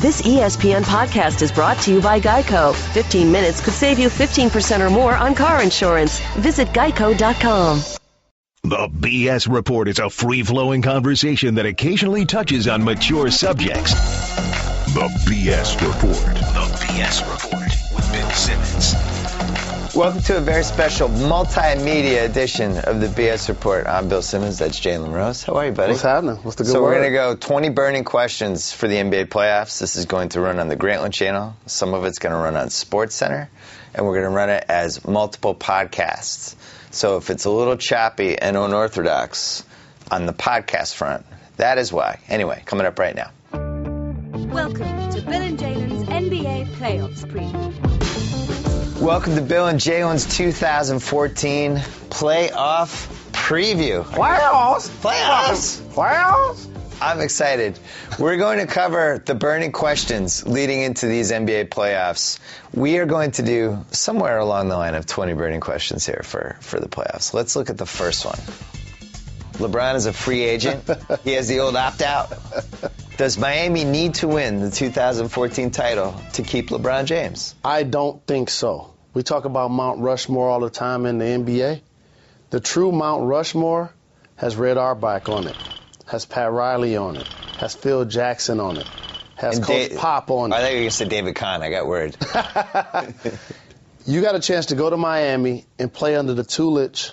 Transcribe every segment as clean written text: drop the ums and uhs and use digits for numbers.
This ESPN podcast is brought to you by Geico. 15 minutes could save you 15% or more on car insurance. Visit geico.com. The BS Report is a free-flowing conversation that occasionally touches on mature subjects. The BS Report. The BS Report with Bill Simmons. Welcome to a very special multimedia edition of the BS Report. I'm Bill Simmons. That's Jalen Rose. How are you, buddy? What's happening? What's the good So word? we're going to go 20 burning questions for the NBA playoffs. This is going to run on the Grantland channel. Some of it's going to run on SportsCenter, and we're going to run it as multiple podcasts. So if it's a little choppy and unorthodox on the podcast front, that is why. Anyway, coming up right now. Welcome to Bill and Jalen's NBA Playoffs Preview. Welcome to Bill and Jalen's 2014 Playoff Preview. Playoffs. I'm excited. We're going to cover the burning questions leading into these NBA playoffs. We are going to do somewhere along the line of 20 burning questions here for the playoffs. Let's look at the first one. LeBron is a free agent. He has the old opt-out. Does Miami need to win the 2014 title to keep LeBron James? I don't think so. We talk about Mount Rushmore all the time in the NBA. The true Mount Rushmore has Red Auerbach on it, has Pat Riley on it, has Phil Jackson on it, has And Coach Pop on it. I thought you were going to say David Kahn. I got worried. You got a chance to go to Miami and play under the tutelage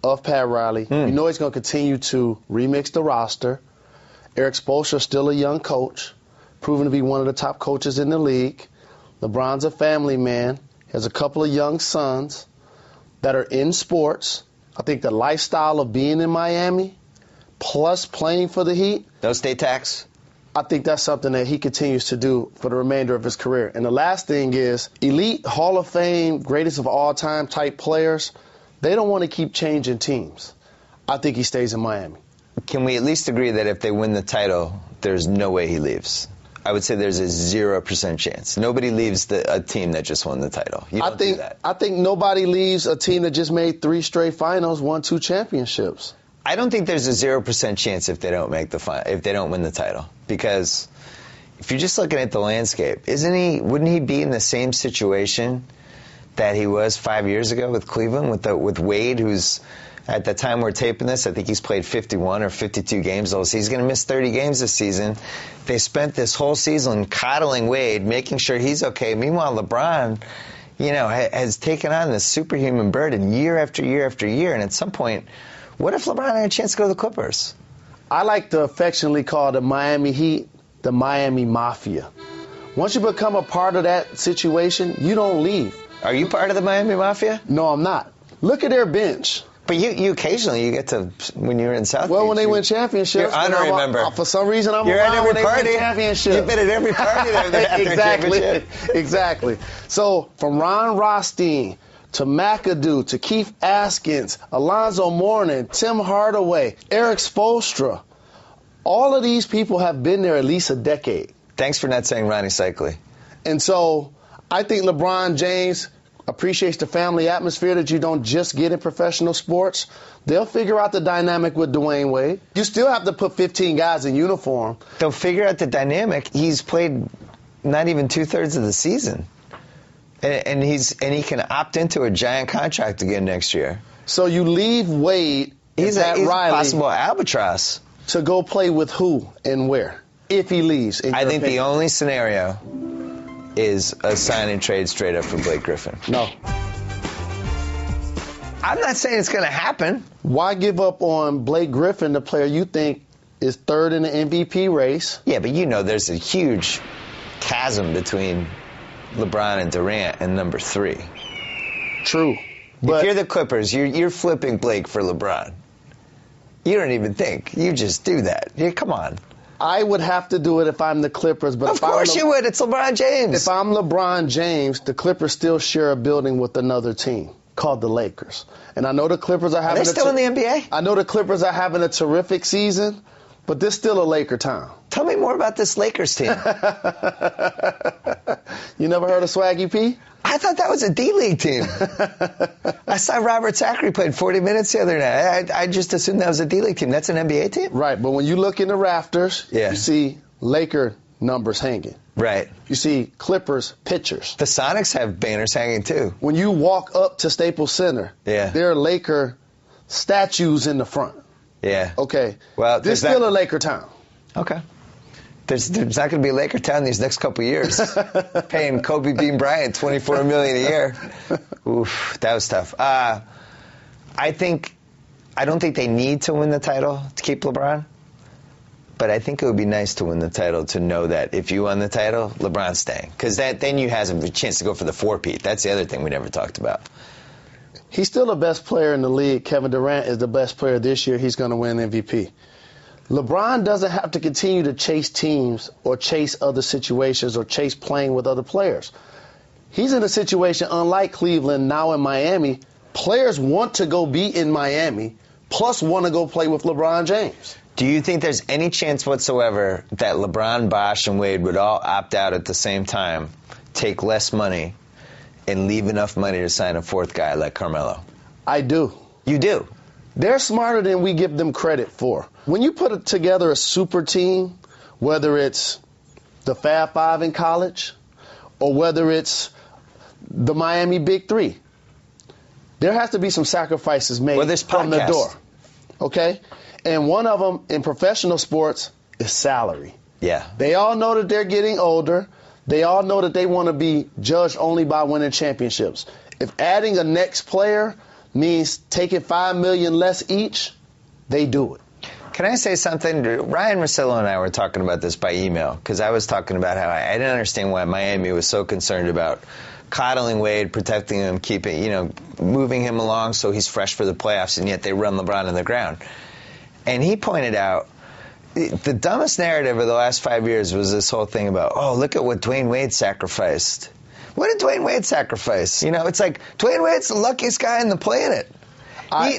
of Pat Riley. You know he's going to continue to remix the roster. Eric Spoelstra is still a young coach, proven to be one of the top coaches in the league. LeBron's a family man. He has a couple of young sons that are in sports. I think the lifestyle of being in Miami, plus playing for the Heat. No state tax? I think that's something that he continues to do for the remainder of his career. And the last thing is, elite Hall of Fame, greatest of all time type players, they don't want to keep changing teams. I think he stays in Miami. Can we at least agree that if they win the title, there's no way he leaves? I would say there's a 0% chance. Nobody leaves a team that just won the title. You don't do that. I think nobody leaves a team that just made 3 straight finals, won 2 championships. I don't think there's a 0% chance if they don't if they don't win the title. Because if you're just looking at the landscape, wouldn't he be in the same situation that he was 5 years ago with Cleveland, with Wade, who's at the time we're taping this, I think he's played 51 or 52 games. So he's going to miss 30 games this season. They spent this whole season coddling Wade, making sure he's okay. Meanwhile, LeBron, has taken on this superhuman burden year after year after year. And at some point, what if LeBron had a chance to go to the Clippers? I like to affectionately call the Miami Heat the Miami Mafia. Once you become a part of that situation, you don't leave. Are you part of the Miami Mafia? No, I'm not. Look at their bench. But you occasionally get to, when you're in South Well, Beach, when they win championships. You're honorary member. For some reason, I'm you're around at every when they party. win championships. You've been at every party that Exactly. So from Ron Rothstein to McAdoo to Keith Askins, Alonzo Mourning, Tim Hardaway, Eric Spoelstra, all of these people have been there at least a decade. Thanks for not saying Ronnie Cycli. And so I think LeBron James appreciates the family atmosphere that you don't just get in professional sports. They'll figure out the dynamic with Dwayne Wade. You still have to put 15 guys in uniform. They'll figure out the dynamic. He's played not even 2/3 of the season. And he can opt into a giant contract again next year. So you leave Wade he's and Pat Riley a possible albatross. To go play with who and where, if he leaves, I think the only scenario is a sign and trade straight up for Blake Griffin. No. I'm not saying it's going to happen. Why give up on Blake Griffin, the player you think is third in the MVP race? Yeah, but there's a huge chasm between LeBron and Durant and number 3. True. But if you're the Clippers, you're flipping Blake for LeBron. You don't even think. You just do that. Come on. I would have to do it if I'm the Clippers. But of course you would. It's LeBron James. If I'm LeBron James, the Clippers still share a building with another team called the Lakers. And I know the Clippers are having... Are they still in the NBA? I know the Clippers are having a terrific season, but this is still a Laker town. Tell me more about this Lakers team. You never heard of Swaggy P? I thought that was a D-League team. I saw Robert Zachary played 40 minutes the other night. I just assumed that was a D-League team. That's an NBA team? Right, but when you look in the rafters, you see Laker numbers hanging. Right. You see Clippers pitchers. The Sonics have banners hanging too. When you walk up to Staples Center, there are Laker statues in the front. Yeah. Okay. Well, this is still a Laker town. Okay. There's not going to be a Laker town these next couple of years. Paying Kobe Bean Bryant $24 million a year. Oof, that was tough. I don't think they need to win the title to keep LeBron. But I think it would be nice to win the title to know that if you won the title, LeBron's staying. Because then you have a chance to go for the four-peat. That's the other thing we never talked about. He's still the best player in the league. Kevin Durant is the best player this year. He's going to win MVP. LeBron doesn't have to continue to chase teams or chase other situations or chase playing with other players. He's in a situation unlike Cleveland, now in Miami. Players want to go be in Miami, plus want to go play with LeBron James. Do you think there's any chance whatsoever that LeBron, Bosh, and Wade would all opt out at the same time, take less money, and leave enough money to sign a fourth guy like Carmelo? I do. You do? They're smarter than we give them credit for. When you put together a super team, whether it's the Fab Five in college or whether it's the Miami Big Three, there has to be some sacrifices made from the door. Okay? And one of them in professional sports is salary. Yeah. They all know that they're getting older. They all know that they want to be judged only by winning championships. If adding a next player means taking $5 million less each, they do it. Can I say something? Ryan Russillo and I were talking about this by email because I was talking about how I didn't understand why Miami was so concerned about coddling Wade, protecting him, moving him along so he's fresh for the playoffs, and yet they run LeBron in the ground. And he pointed out the dumbest narrative of the last 5 years was this whole thing about, oh, look at what Dwayne Wade sacrificed. What did Dwayne Wade sacrifice? It's like Dwayne Wade's the luckiest guy on the planet.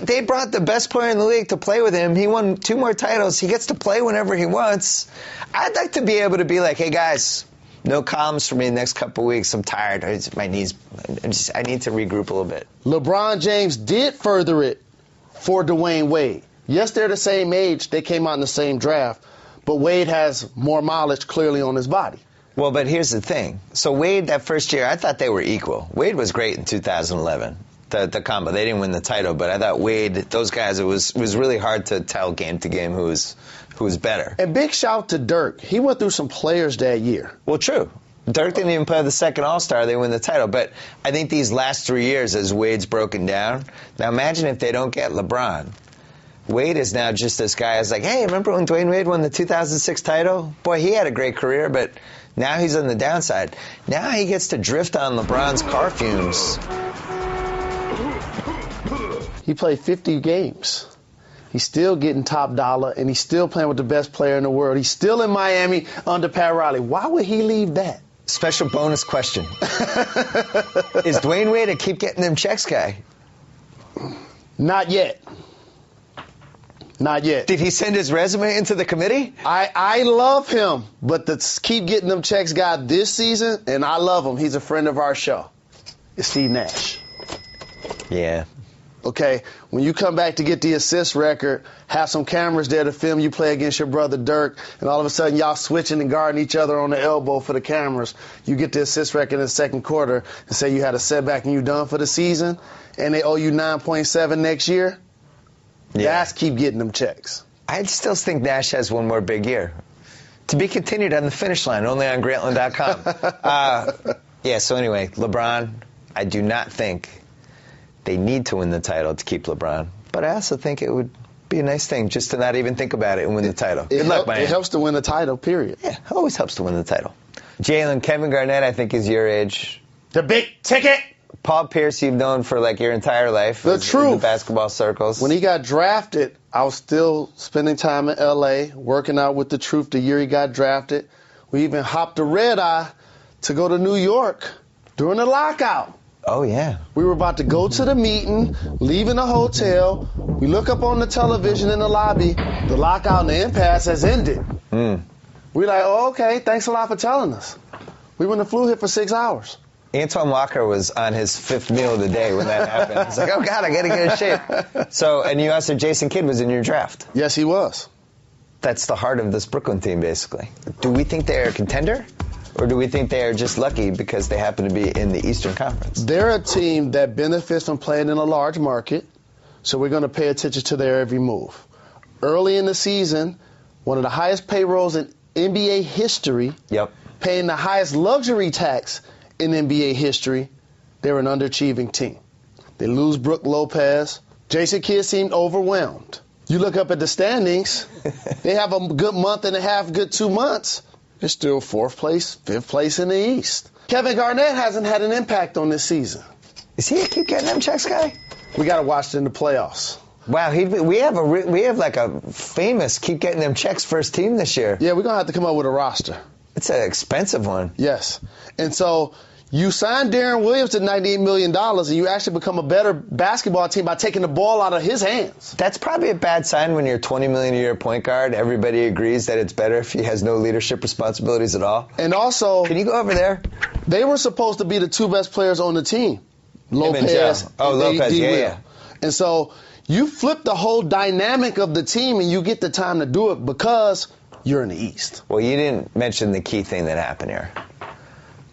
They brought the best player in the league to play with him. He won 2 more titles. He gets to play whenever he wants. I'd like to be able to be like, hey, guys, no columns for me the next couple of weeks. I'm tired. My knees. I need to regroup a little bit. LeBron James did further it for Dwayne Wade. Yes, they're the same age. They came out in the same draft. But Wade has more mileage clearly on his body. Well, but here's the thing. So Wade, that first year, I thought they were equal. Wade was great in 2011, the combo. They didn't win the title, but I thought Wade, those guys, it was really hard to tell game to game who was better. And big shout to Dirk. He went through some players that year. Well, true. Dirk didn't even play the second All-Star. They win the title. But I think these last 3 years, as Wade's broken down, now imagine if they don't get LeBron. Wade is now just this guy who's like, hey, remember when Dwayne Wade won the 2006 title? Boy, he had a great career, but now he's on the downside. Now he gets to drift on LeBron's car fumes. He played 50 games. He's still getting top dollar, and he's still playing with the best player in the world. He's still in Miami under Pat Riley. Why would he leave that? Special bonus question. Is Dwayne Wade a keep getting them checks guy? Not yet. Not yet. Did he send his resume into the committee? I love him, but the keep getting them checks guy this season, and I love him. He's a friend of our show. It's Steve Nash. Yeah. Okay, when you come back to get the assist record, have some cameras there to film you play against your brother Dirk, and all of a sudden y'all switching and guarding each other on the elbow for the cameras. You get the assist record in the second quarter and say you had a setback and you done for the season, and they owe you 9.7 next year. Yeah. That's keep getting them checks. I still think Nash has one more big year. To be continued on the finish line, only on Grantland.com. So anyway, LeBron, I do not think they need to win the title to keep LeBron. But I also think it would be a nice thing just to not even think about it and win the title. Good luck, Miami. It helps to win the title, period. Yeah, it always helps to win the title. Jalen, Kevin Garnett, I think, is your age. The big ticket. Paul Pierce, you've known for like your entire life. The truth. In the basketball circles. When he got drafted, I was still spending time in L.A., working out with the truth the year he got drafted. We even hopped a red eye to go to New York during the lockout. Oh, yeah. We were about to go to the meeting, leaving the hotel. We look up on the television in the lobby. The lockout and the impasse has ended. We're like, oh, okay, thanks a lot for telling us. We wouldn't have flew here for 6 hours. Antoine Walker was on his 5th meal of the day when that happened. He's like, oh, God, I got to get in shape. So, and you also, Jason Kidd was in your draft. Yes, he was. That's the heart of this Brooklyn team, basically. Do we think they're a contender? Or do we think they are just lucky because they happen to be in the Eastern Conference? They're a team that benefits from playing in a large market, so we're going to pay attention to their every move. Early in the season, one of the highest payrolls in NBA history, paying the highest luxury tax in NBA history, they're an underachieving team. They lose Brook Lopez. Jason Kidd seemed overwhelmed. You look up at the standings, they have a good month and a half, good 2 months. They're still 4th place, 5th place in the East. Kevin Garnett hasn't had an impact on this season. Is he a keep getting them checks guy? We got to watch it in the playoffs. Wow, we have like a famous keep getting them checks first team this year. Yeah, we're going to have to come up with a roster. It's an expensive one. Yes. And so you sign Darren Williams to $98 million, and you actually become a better basketball team by taking the ball out of his hands. That's probably a bad sign when you're $20 million a year point guard. Everybody agrees that it's better if he has no leadership responsibilities at all. And also, can you go over there? They were supposed to be the 2 best players on the team, Lopez. Lopez, yeah. And so you flip the whole dynamic of the team, and you get the time to do it because you're in the East. Well, you didn't mention the key thing that happened here.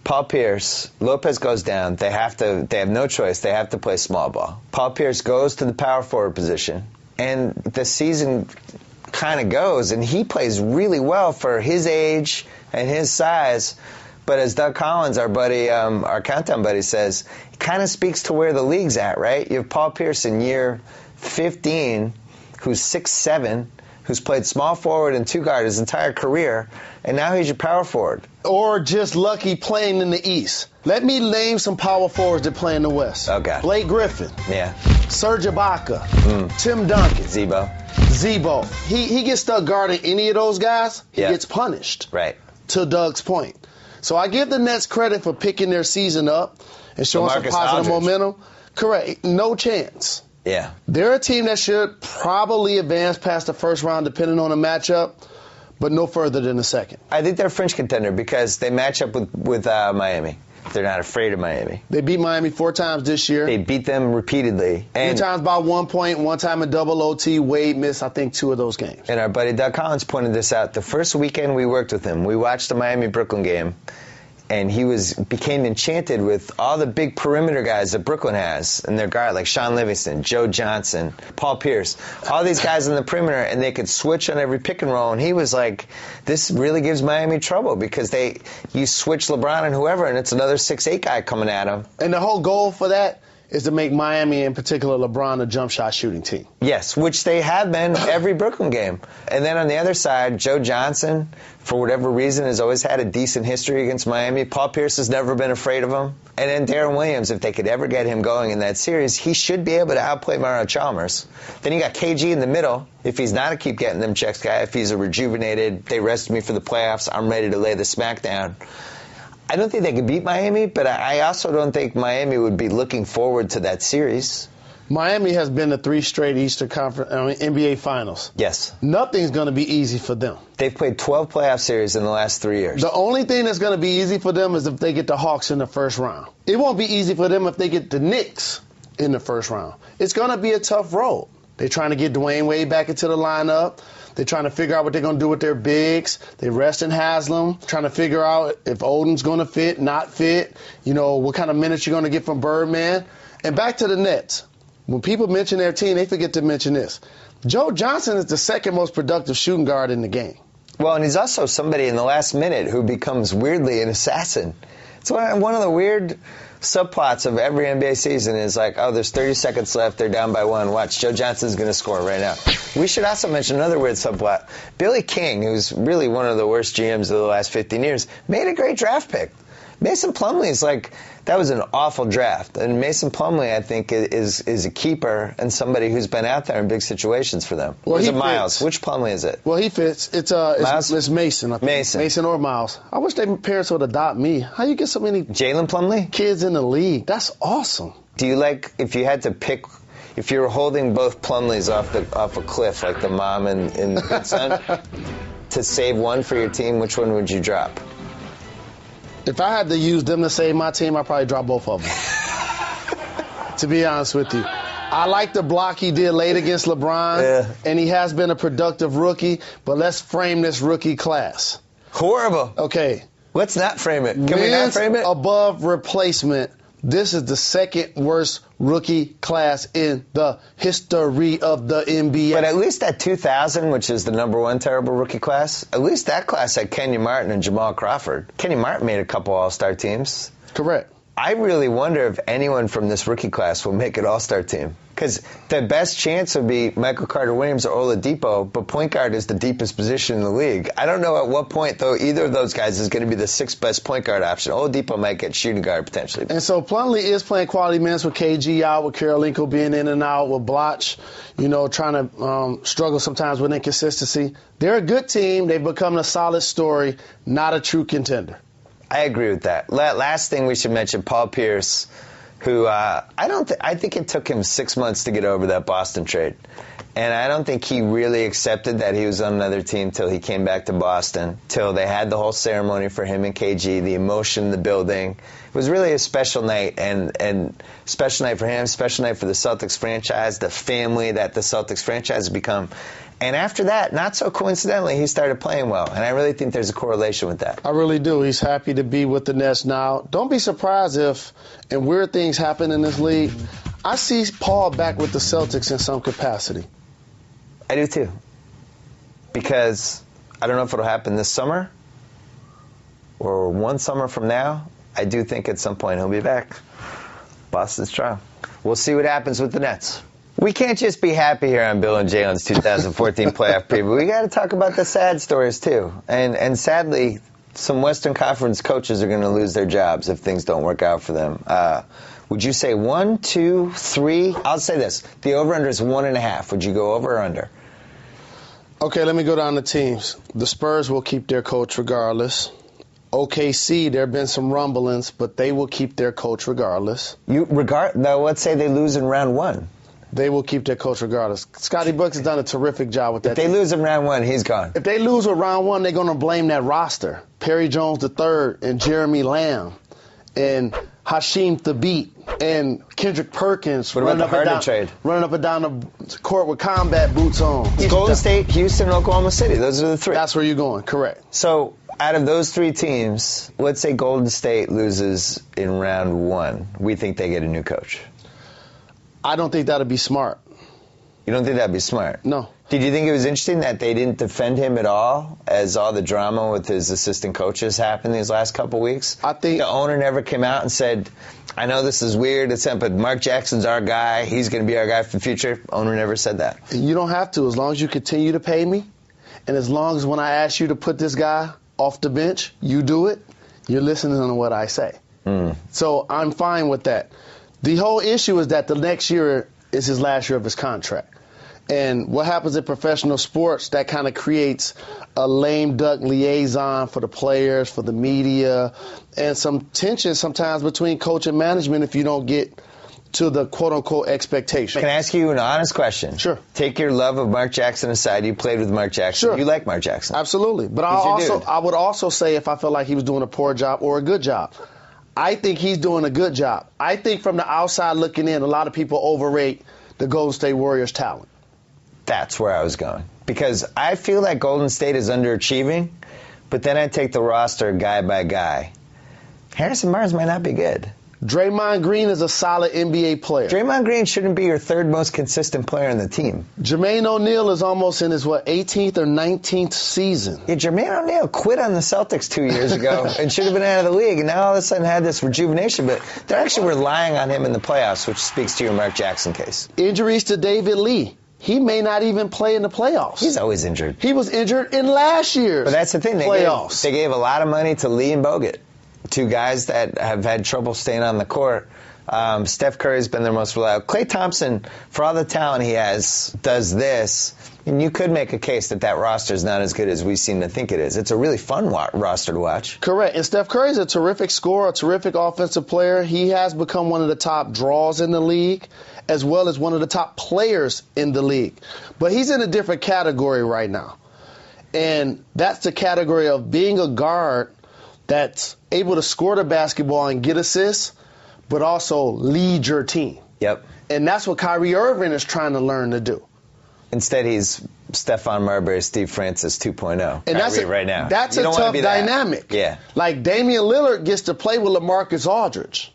Paul Pierce, Lopez goes down. They have no choice. They have to play small ball. Paul Pierce goes to the power forward position, and the season kind of goes, and he plays really well for his age and his size. But as Doug Collins, our buddy, our countdown buddy, says, it kind of speaks to where the league's at, right? You have Paul Pierce in year 15, who's 6'7", who's played small forward and 2 guard his entire career, and now he's your power forward. Or just lucky playing in the East. Let me name some power forwards that play in the West. Okay. Blake Griffin. Yeah. Serge Ibaka. Tim Duncan. Zebo. He gets stuck guarding any of those guys, he gets punished. Right. To Doug's point. So I give the Nets credit for picking their season up and showing some positive momentum. Correct. No chance. Yeah. They're a team that should probably advance past the first round depending on the matchup, but no further than the second. I think they're a fringe contender because they match up with Miami. They're not afraid of Miami. They beat Miami 4 times this year. They beat them repeatedly. 3 times by 1 point, 1 time in double OT. Wade missed, I think, 2 of those games. And our buddy Doug Collins pointed this out. The first weekend we worked with him, we watched the Miami-Brooklyn game, and he became enchanted with all the big perimeter guys that Brooklyn has and their guard, like Sean Livingston, Joe Johnson, Paul Pierce, all these guys on the perimeter, and they could switch on every pick and roll. And he was like, this really gives Miami trouble because you switch LeBron and whoever, and it's another 6'8" guy coming at him. And the whole goal for that is to make Miami, in particular LeBron, a jump shot shooting team. Yes, which they have been every Brooklyn game. And then on the other side, Joe Johnson, for whatever reason, has always had a decent history against Miami. Paul Pierce has never been afraid of him. And then Darren Williams, if they could ever get him going in that series, he should be able to outplay Mario Chalmers. Then you got KG in the middle. If he's not a keep getting them checks guy, if he's a rejuvenated, they rested me for the playoffs, I'm ready to lay the smack down. I don't think they could beat Miami, but I also don't think Miami would be looking forward to that series. Miami has been to 3 straight Eastern Conference NBA Finals. Yes. Nothing's going to be easy for them. They've played 12 playoff series in the last 3 years. The only thing that's going to be easy for them is if they get the Hawks in the first round. It won't be easy for them if they get the Knicks in the first round. It's going to be a tough road. They're trying to get Dwayne Wade back into the lineup. They're trying to figure out what they're going to do with their bigs. They're resting Haslam, trying to figure out if Oden's going to fit, not fit, what kind of minutes you're going to get from Birdman. And back to the Nets. When people mention their team, they forget to mention this. Joe Johnson is the second most productive shooting guard in the game. Well, and he's also somebody in the last minute who becomes weirdly an assassin. It's one of the weird subplots of every NBA season is like, oh, there's 30 seconds left, they're down by 1. Watch, Joe Johnson's going to score right now. We should also mention another weird subplot. Billy King, who's really one of the worst GMs of the last 15 years, made a great draft pick. Mason Plumlee's that was an awful draft. And Mason Plumlee, I think, is a keeper and somebody who's been out there in big situations for them. Well, or is it Miles? Fits. Which Plumlee is it? Well, he fits. It's Mason, I think. Mason or Miles. I wish their parents would adopt me. How you get so many Jalen Plumlee? Kids in the league? That's awesome. Do you if you had to pick, if you were holding both Plumlees off a cliff, like the mom and Good Son, to save one for your team, which one would you drop? If I had to use them to save my team, I'd probably drop both of them. To be honest with you. I like the block he did late against LeBron, and he has been a productive rookie, but let's frame this rookie class. Horrible. Okay. Let's not frame it. Can we not frame it? Above replacement. This is the second worst rookie class in the history of the NBA. But at least that 2000, which is the #1 terrible rookie class, at least that class had Kenyon Martin and Jamal Crawford. Kenyon Martin made a couple All-Star teams. Correct. I really wonder if anyone from this rookie class will make an All-Star team. Because the best chance would be Michael Carter-Williams or Oladipo, but point guard is the deepest position in the league. I don't know at what point, though, either of those guys is going to be the sixth best point guard option. Oladipo might get shooting guard potentially. And so Plumlee is playing quality minutes with KG out, with Karolinko being in and out, with Blotch, trying to struggle sometimes with inconsistency. They're a good team. They've become a solid story, not a true contender. I agree with that. Last thing we should mention, Paul Pierce, who I think it took him 6 months to get over that Boston trade. And I don't think he really accepted that he was on another team till he came back to Boston, till they had the whole ceremony for him and KG, the emotion in the building. It was really a special night, and special night for him, special night for the Celtics franchise, the family that the Celtics franchise has become. And after that, not so coincidentally, he started playing well. And I really think there's a correlation with that. I really do. He's happy to be with the Nets now. Don't be surprised if, and weird things happen in this league, I see Paul back with the Celtics in some capacity. I do too. Because I don't know if it'll happen this summer or one summer from now. I do think at some point he'll be back. Boston's trying. We'll see what happens with the Nets. We can't just be happy here on Bill and Jalen's 2014 playoff preview. We got to talk about the sad stories too. And sadly, some Western Conference coaches are going to lose their jobs if things don't work out for them. Would you say 1, 2, 3? I'll say this. The over-under is 1.5. Would you go over or under? Okay, let me go down the teams. The Spurs will keep their coach regardless. OKC, there have been some rumblings, but they will keep their coach regardless. Now, let's say they lose in round 1. They will keep their coach regardless. Scotty Brooks has done a terrific job with that. If they lose in round 1, he's gone. If they lose with round 1, they're going to blame that roster. Perry Jones III and Jeremy Lamb and Hasheem Thabeet and Kendrick Perkins running up and down the court with combat boots on. Golden State, Houston, Oklahoma City. Those are the 3. That's where you're going. Correct. So out of those 3 teams, let's say Golden State loses in round 1. We think they get a new coach. I don't think that would be smart. You don't think that would be smart? No. Did you think it was interesting that they didn't defend him at all as all the drama with his assistant coaches happened these last couple weeks? I think the owner never came out and said, I know this is weird, but Mark Jackson's our guy. He's going to be our guy for the future. Owner never said that. You don't have to, as long as you continue to pay me, and as long as when I ask you to put this guy off the bench, you do it, you're listening to what I say. So I'm fine with that. The whole issue is that the next year is his last year of his contract. And what happens in professional sports, that kind of creates a lame duck liaison for the players, for the media, and some tension sometimes between coach and management if you don't get to the quote-unquote expectation. Can I ask you an honest question? Sure. Take your love of Mark Jackson aside. You played with Mark Jackson. Sure. You like Mark Jackson. Absolutely. But I would also say if I felt like he was doing a poor job or a good job. I think he's doing a good job. I think from the outside looking in, a lot of people overrate the Golden State Warriors' talent. That's where I was going. Because I feel like Golden State is underachieving, but then I take the roster guy by guy. Harrison Barnes might not be good. Draymond Green is a solid NBA player. Draymond Green shouldn't be your 3rd most consistent player on the team. Jermaine O'Neal is almost in his, 18th or 19th season. Yeah, Jermaine O'Neal quit on the Celtics 2 years ago and should have been out of the league, and now all of a sudden had this rejuvenation, but they're actually relying on him in the playoffs, which speaks to your Mark Jackson case. Injuries to David Lee. He may not even play in the playoffs. He's always injured. He was injured in last year's But that's the thing. They gave a lot of money to Lee and Bogut, 2 guys that have had trouble staying on the court. Steph Curry's been their most reliable. Klay Thompson, for all the talent he has, does this. And you could make a case that roster is not as good as we seem to think it is. It's a really fun roster to watch. Correct. And Steph Curry's a terrific scorer, a terrific offensive player. He has become one of the top draws in the league, as well as one of the top players in the league. But he's in a different category right now. And that's the category of being a guard that's able to score the basketball and get assists, but also lead your team. Yep. And that's what Kyrie Irving is trying to learn to do. Instead, he's Stephon Marbury, Steve Francis 2.0. And that's right now. That's a tough dynamic. Yeah. Like Damian Lillard gets to play with LaMarcus Aldridge.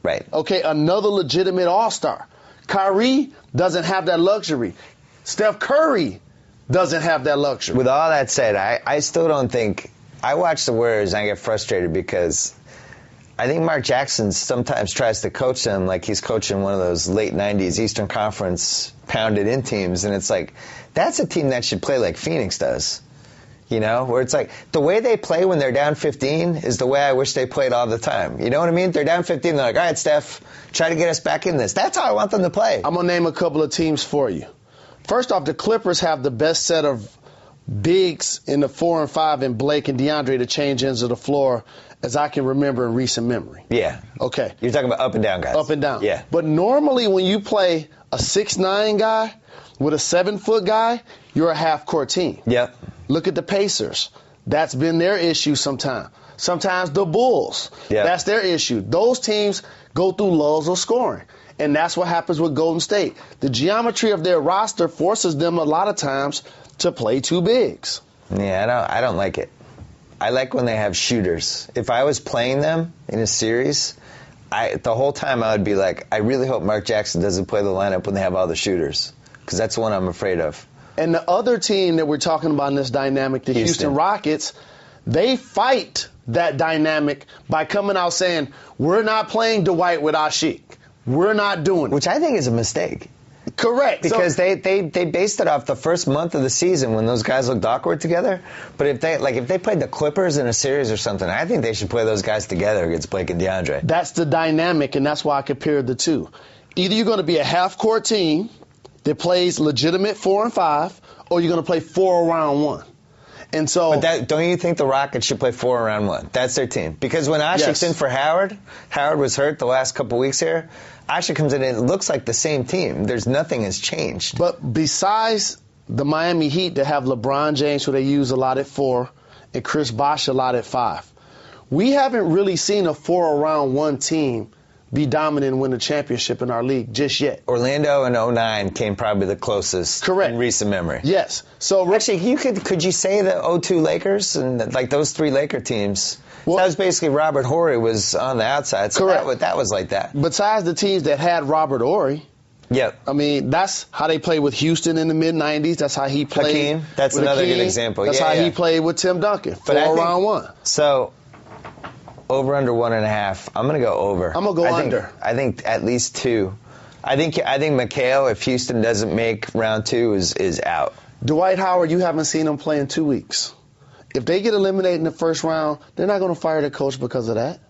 Right. Okay, another legitimate all-star. Kyrie doesn't have that luxury. Steph Curry doesn't have that luxury. With all that said, I still don't think – I watch the Warriors and I get frustrated because I think Mark Jackson sometimes tries to coach them like he's coaching one of those late 90s Eastern Conference pounded-in teams, and it's like that's a team that should play like Phoenix does. You know, where it's like the way they play when they're down 15 is the way I wish they played all the time. You know what I mean? They're down 15, they're like, all right, Steph, try to get us back in this. That's how I want them to play. I'm going to name a couple of teams for you. First off, the Clippers have the best set of bigs in the 4 and 5 in Blake and DeAndre to change ends of the floor as I can remember in recent memory. Yeah. Okay. You're talking about up and down guys. Up and down. Yeah. But normally when you play a 6'9" guy with a 7-foot guy, you're a half-court team. Yep. Look at the Pacers. That's been their issue sometimes. Sometimes the Bulls. Yep. That's their issue. Those teams go through lulls of scoring. And that's what happens with Golden State. The geometry of their roster forces them a lot of times to play two bigs. Yeah, I don't like it. I like when they have shooters. If I was playing them in a series, the whole time I would be like, I really hope Mark Jackson doesn't play the lineup when they have all the shooters, because that's the one I'm afraid of. And the other team that we're talking about in this dynamic, the Houston Rockets, they fight that dynamic by coming out saying, we're not playing Dwight with Asik. We're not doing it. Which I think is a mistake. Correct. Because they based it off the first month of the season when those guys looked awkward together. But if they played the Clippers in a series or something, I think they should play those guys together against Blake and DeAndre. That's the dynamic, and that's why I compared the two. Either you're going to be a half-court team that plays legitimate 4 and 5, or you're going to play 4 around 1. And so, but don't you think the Rockets should play 4 around 1? That's their team. Because when Asik's in for Howard was hurt the last couple weeks here. Asik comes in and it looks like the same team. Nothing has changed. But besides the Miami Heat that have LeBron James, who they use a lot at 4, and Chris Bosh a lot at 5, we haven't really seen a 4 around 1 team be dominant and win a championship in our league just yet. Orlando in 09 came probably the closest. Correct. In recent memory. Yes. So actually, could you say the 02 Lakers and like those 3 Laker teams? Well, that was basically Robert Horry was on the outside. So correct. That was like that. Besides the teams that had Robert Horry. Yep. I mean, that's how they played with Houston in the mid-'90s. That's how he played. Hakeem. That's another good example. That's how he played with Tim Duncan. 4 around 1. So, over under 1.5. I'm going to go over. I'm going to go under. I think at least 2. I think McHale, if Houston doesn't make round 2, is out. Dwight Howard, you haven't seen him play in 2 weeks. If they get eliminated in the first round, they're not going to fire their coach because of that.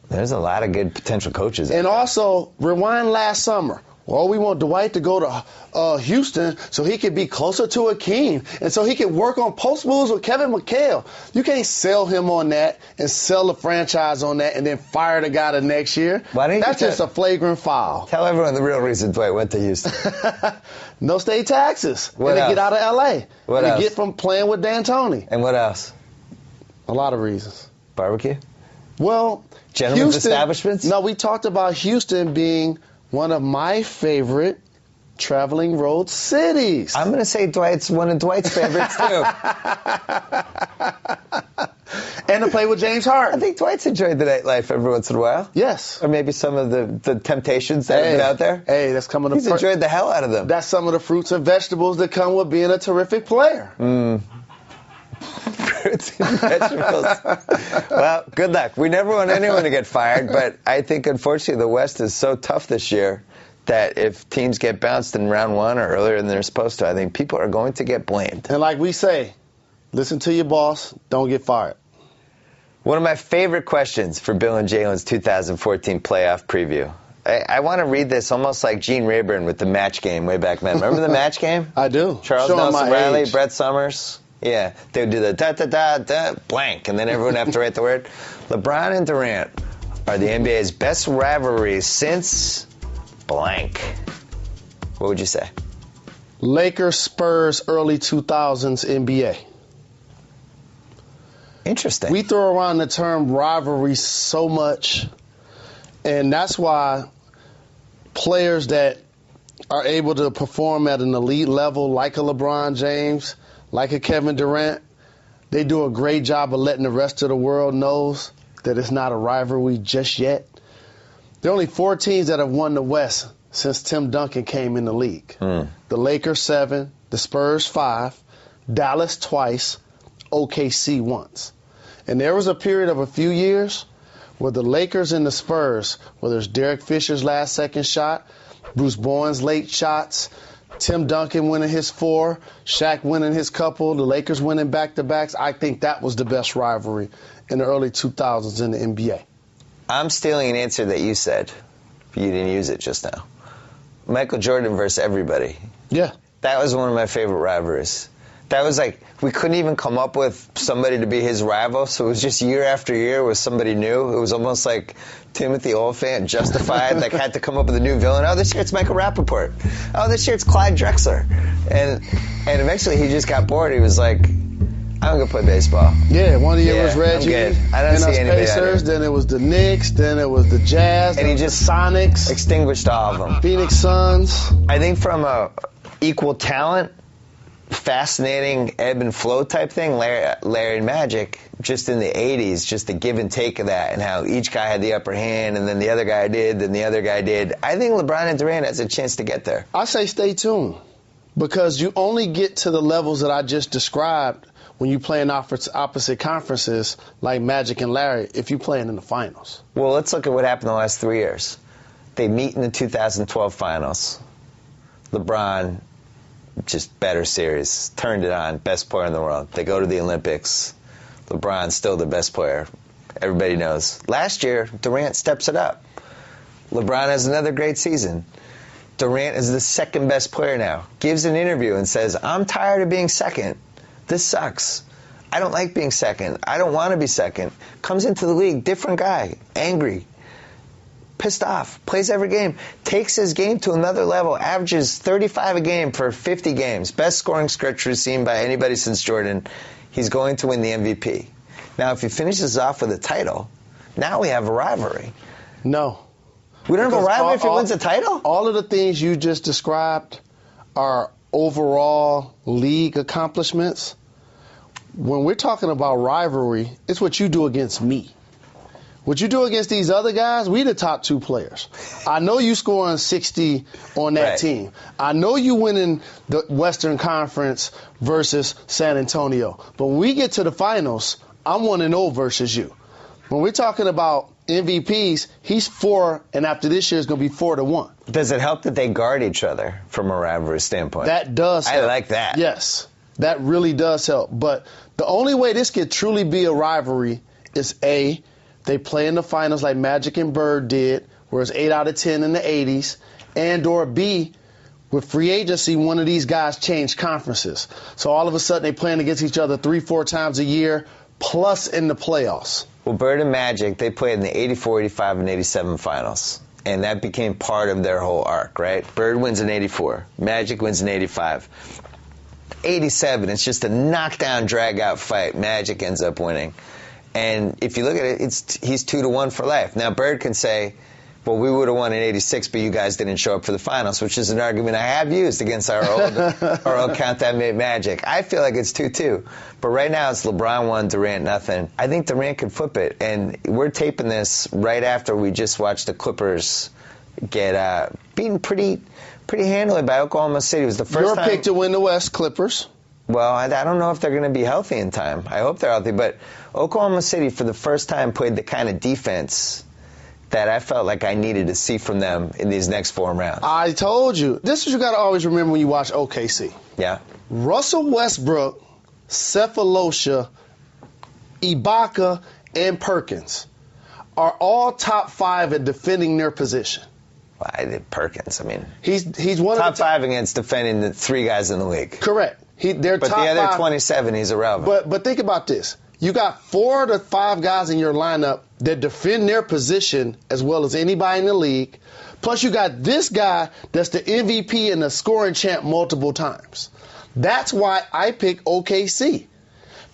There's a lot of good potential coaches. And also, rewind last summer. Well, we want Dwight to go to Houston so he could be closer to Hakeem and so he could work on post moves with Kevin McHale. You can't sell him on that and sell the franchise on that and then fire the guy the next year. That's just a flagrant foul. Tell everyone the real reason Dwight went to Houston. No state taxes. What and else? To get out of L.A. What and else? To get from playing with D'Antoni. And what else? A lot of reasons. Barbecue? Well, Gentlemen's Houston, establishments? No, we talked about Houston being one of my favorite traveling road cities. I'm going to say one of Dwight's favorites, too. And to play with James Harden. I think Dwight's enjoyed the nightlife every once in a while. Yes. Or maybe some of the temptations that have been out there. Hey, that's coming. He's enjoyed the hell out of them. That's some of the fruits and vegetables that come with being a terrific player. Fruits and vegetables. Well, good luck. We never want anyone to get fired, but I think, unfortunately, the West is so tough this year that if teams get bounced in round 1 or earlier than they're supposed to, I think people are going to get blamed. And like we say, listen to your boss, don't get fired. One of my favorite questions for Bill and Jalen's 2014 playoff preview. I want to read this almost like Gene Rayburn with the match game way back then. Remember the match game? I do. Charles Showing Nelson my Riley, age. Brett Summers. Yeah, they would do the da-da-da-da blank, and then everyone would have to write the word. LeBron and Durant are the NBA's best rivalries since blank. What would you say? Lakers, Spurs, early 2000s NBA. Interesting. We throw around the term rivalry so much, and that's why players that are able to perform at an elite level, like a LeBron James, like a Kevin Durant, they do a great job of letting the rest of the world knows that it's not a rivalry just yet. There are only 4 teams that have won the West since Tim Duncan came in the league. The Lakers 7, the Spurs 5, Dallas twice, OKC once. And there was a period of a few years where the Lakers and the Spurs, whether it's Derek Fisher's last second shot, Bruce Bowen's late shots, Tim Duncan winning his 4, Shaq winning his couple, the Lakers winning back-to-backs, I think that was the best rivalry in the early 2000s in the NBA. I'm stealing an answer that you said. You didn't use it just now. Michael Jordan versus everybody. Yeah. That was one of my favorite rivalries. That was like, we couldn't even come up with somebody to be his rival, so it was just year after year with somebody new. It was almost like Timothy Olyphant, Justified, like had to come up with a new villain. Oh, this year it's Michael Rappaport. Oh, this year it's Clyde Drexler. And eventually he just got bored. He was like, I'm going to play baseball. Yeah, one year was Reggie. I'm good. I don't see anybody Pacers, then it was the Knicks, then it was the Jazz, and he just the Sonics. Extinguished all of them. Phoenix Suns. I think from a equal talent, fascinating ebb and flow type thing, Larry and Magic, just in the 80s, just the give and take of that and how each guy had the upper hand and then the other guy did, then the other guy did. I think LeBron and Durant has a chance to get there. I say stay tuned because you only get to the levels that I just described when you play in opposite conferences like Magic and Larry if you're playing in the finals. Well, let's look at what happened the last 3 years. They meet in the 2012 finals. LeBron, just better series, turned it on, best player in the world. They go to the Olympics. LeBron's still the best player. Everybody knows. Last year, Durant steps it up. LeBron has another great season. Durant is the second best player now. Gives an interview and says, I'm tired of being second. This sucks. I don't like being second. I don't want to be second. Comes into the league, different guy, angry, pissed off, plays every game, takes his game to another level, averages 35 a game for 50 games. Best scoring stretch we've seen by anybody since Jordan. He's going to win the MVP. Now, if he finishes off with a title, now we have a rivalry. No. We don't have a rivalry if he wins a title? All of the things you just described are overall league accomplishments. When we're talking about rivalry, it's what you do against me. What you do against these other guys, we the top 2 players. I know you scoring 60 on that team. I know you winning the Western Conference versus San Antonio. But when we get to the finals, I'm 1-0 versus you. When we're talking about MVPs, he's 4, and after this year, it's going to be 4-1. Does it help that they guard each other from a rivalry standpoint? That does help. I like that. Yes, that really does help. But the only way this could truly be a rivalry is A, they play in the finals like Magic and Bird did, where it's 8 out of 10 in the 80s, and or B, with free agency, one of these guys changed conferences. So all of a sudden, they're playing against each other 3-4 times a year, plus in the playoffs. Well, Bird and Magic, they played in the 84, 85, and 87 finals. And that became part of their whole arc, right? Bird wins in 84. Magic wins in 85. 87, it's just a knockdown, drag-out fight. Magic ends up winning. And if you look at it, he's 2-1 for life. Now, Bird can say, well, we would have won in 86, but you guys didn't show up for the finals, which is an argument I have used against our old count that made Magic. I feel like it's 2-2. But right now it's LeBron 1, Durant nothing. I think Durant can flip it. And we're taping this right after we just watched the Clippers get beaten pretty handily by Oklahoma City. It was the first time. Your pick to win the West, Clippers. Well, I don't know if they're going to be healthy in time. I hope they're healthy. But Oklahoma City, for the first time, played the kind of defense that I felt like I needed to see from them in these next 4 rounds. I told you. This is what you got to always remember when you watch OKC. Yeah. Russell Westbrook, Cephalosha, Ibaka, and Perkins are all top 5 at defending their position. Well, I did Perkins. I mean, he's one top of the 5 against defending the 3 guys in the league. Correct. They're but top the other 5, 27, he's irrelevant. But think about this. You got 4 to 5 guys in your lineup that defend their position as well as anybody in the league. Plus, you got this guy that's the MVP and the scoring champ multiple times. That's why I pick OKC.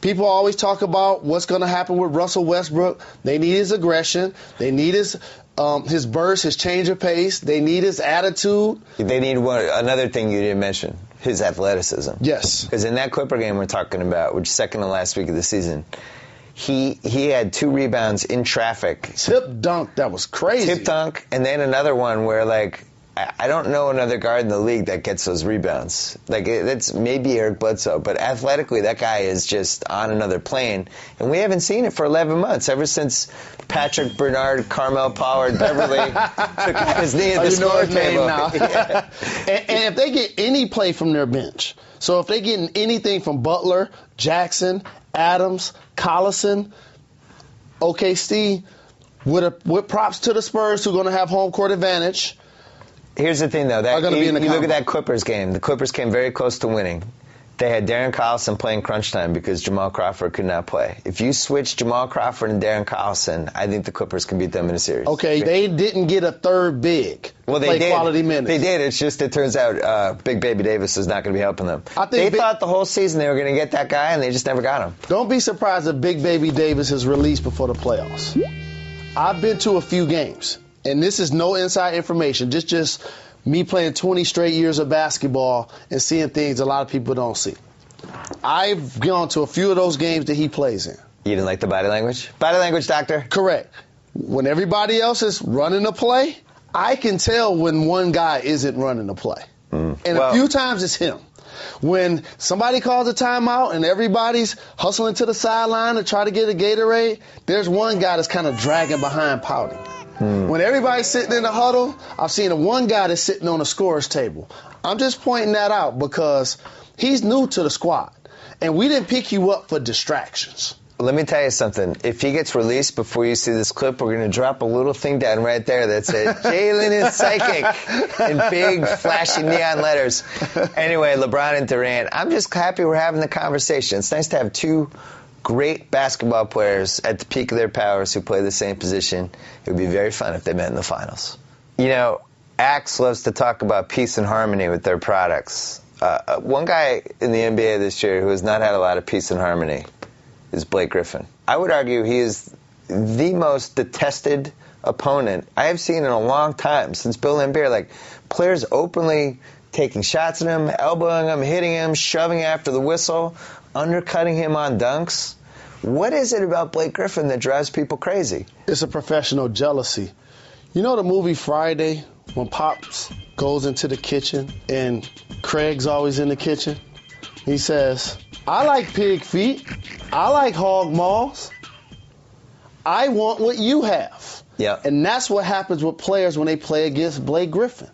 People always talk about what's going to happen with Russell Westbrook. They need his aggression. They need his burst, his change of pace. They need his attitude. They need another thing you didn't mention, his athleticism. Yes. Because in that Clipper game we're talking about, which is second to last week of the season, he had 2 rebounds in traffic. Tip dunk, that was crazy. Tip dunk, and then another one where, like, I don't know another guard in the league that gets those rebounds. Like, it's maybe Eric Bledsoe, but athletically that guy is just on another plane. And we haven't seen it for 11 months, ever since Patrick Bernard, Carmel Pollard, Beverly took his knee at the score table. Now. Yeah. And if they get any play from their bench, so if they get anything from Butler, Jackson, Adams, Collison, OKC, with props to the Spurs, who are going to have home court advantage. Here's the thing, though. You look combo. at that Clippers game. The Clippers came very close to winning. They had Darren Collison playing crunch time because Jamal Crawford could not play. If you switch Jamal Crawford and Darren Collison, I think the Clippers can beat them in a series. Okay, they didn't get a third big. Well, they play did. Quality minutes. They did. It's just it turns out Big Baby Davis is not going to be helping them. They thought the whole season they were going to get that guy, and they just never got him. Don't be surprised if Big Baby Davis is released before the playoffs. I've been to a few games, and this is no inside information. Just me playing 20 straight years of basketball and seeing things a lot of people don't see. I've gone to a few of those games that he plays in. You didn't like the body language? Body language, doctor? Correct. When everybody else is running the play, I can tell when one guy isn't running the play. And a few times it's him. When somebody calls a timeout and everybody's hustling to the sideline to try to get a Gatorade, there's one guy that's kind of dragging behind pouting. When everybody's sitting in the huddle, I've seen one guy that's sitting on the scorer's table. I'm just pointing that out because he's new to the squad, and we didn't pick you up for distractions. Let me tell you something. If he gets released before you see this clip, we're going to drop a little thing down right there that says, Jalen is psychic, in big, flashy neon letters. Anyway, LeBron and Durant, I'm just happy we're having the conversation. It's nice to have 2 great basketball players at the peak of their powers who play the same position. It would be very fun if they met in the finals. You know, Axe loves to talk about peace and harmony with their products. One guy in the NBA this year who has not had a lot of peace and harmony is Blake Griffin. I would argue he is the most detested opponent I have seen in a long time since Bill Laimbeer. Like, players openly taking shots at him, elbowing him, hitting him, shoving after the whistle, undercutting him on dunks. What is it about Blake Griffin that drives people crazy? It's a professional jealousy. You know the movie Friday, when Pops goes into the kitchen and Craig's always in the kitchen? He says, I like pig feet. I like hog maws. I want what you have. Yeah. And that's what happens with players when they play against Blake Griffin.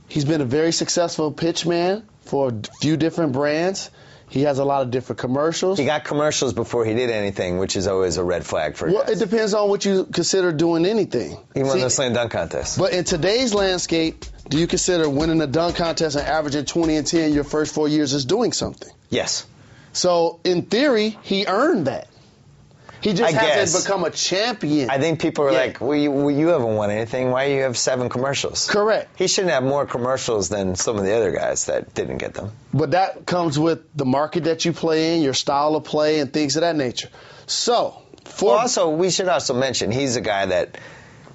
He's been a very successful pitchman for a few different brands. He has a lot of different commercials. He got commercials before he did anything, which is always a red flag for Well, guys. it depends on what you consider doing anything. He won the slam dunk contest. But in today's landscape, do you consider winning a dunk contest and averaging 20 and 10 your first 4 years is doing something? Yes. So, in theory, he earned that. He just hasn't become a champion. I think people are like, well, you haven't won anything. Why do you have 7 commercials? Correct. He shouldn't have more commercials than some of the other guys that didn't get them. But that comes with the market that you play in, your style of play, and things of that nature. So, we should also mention, he's a guy that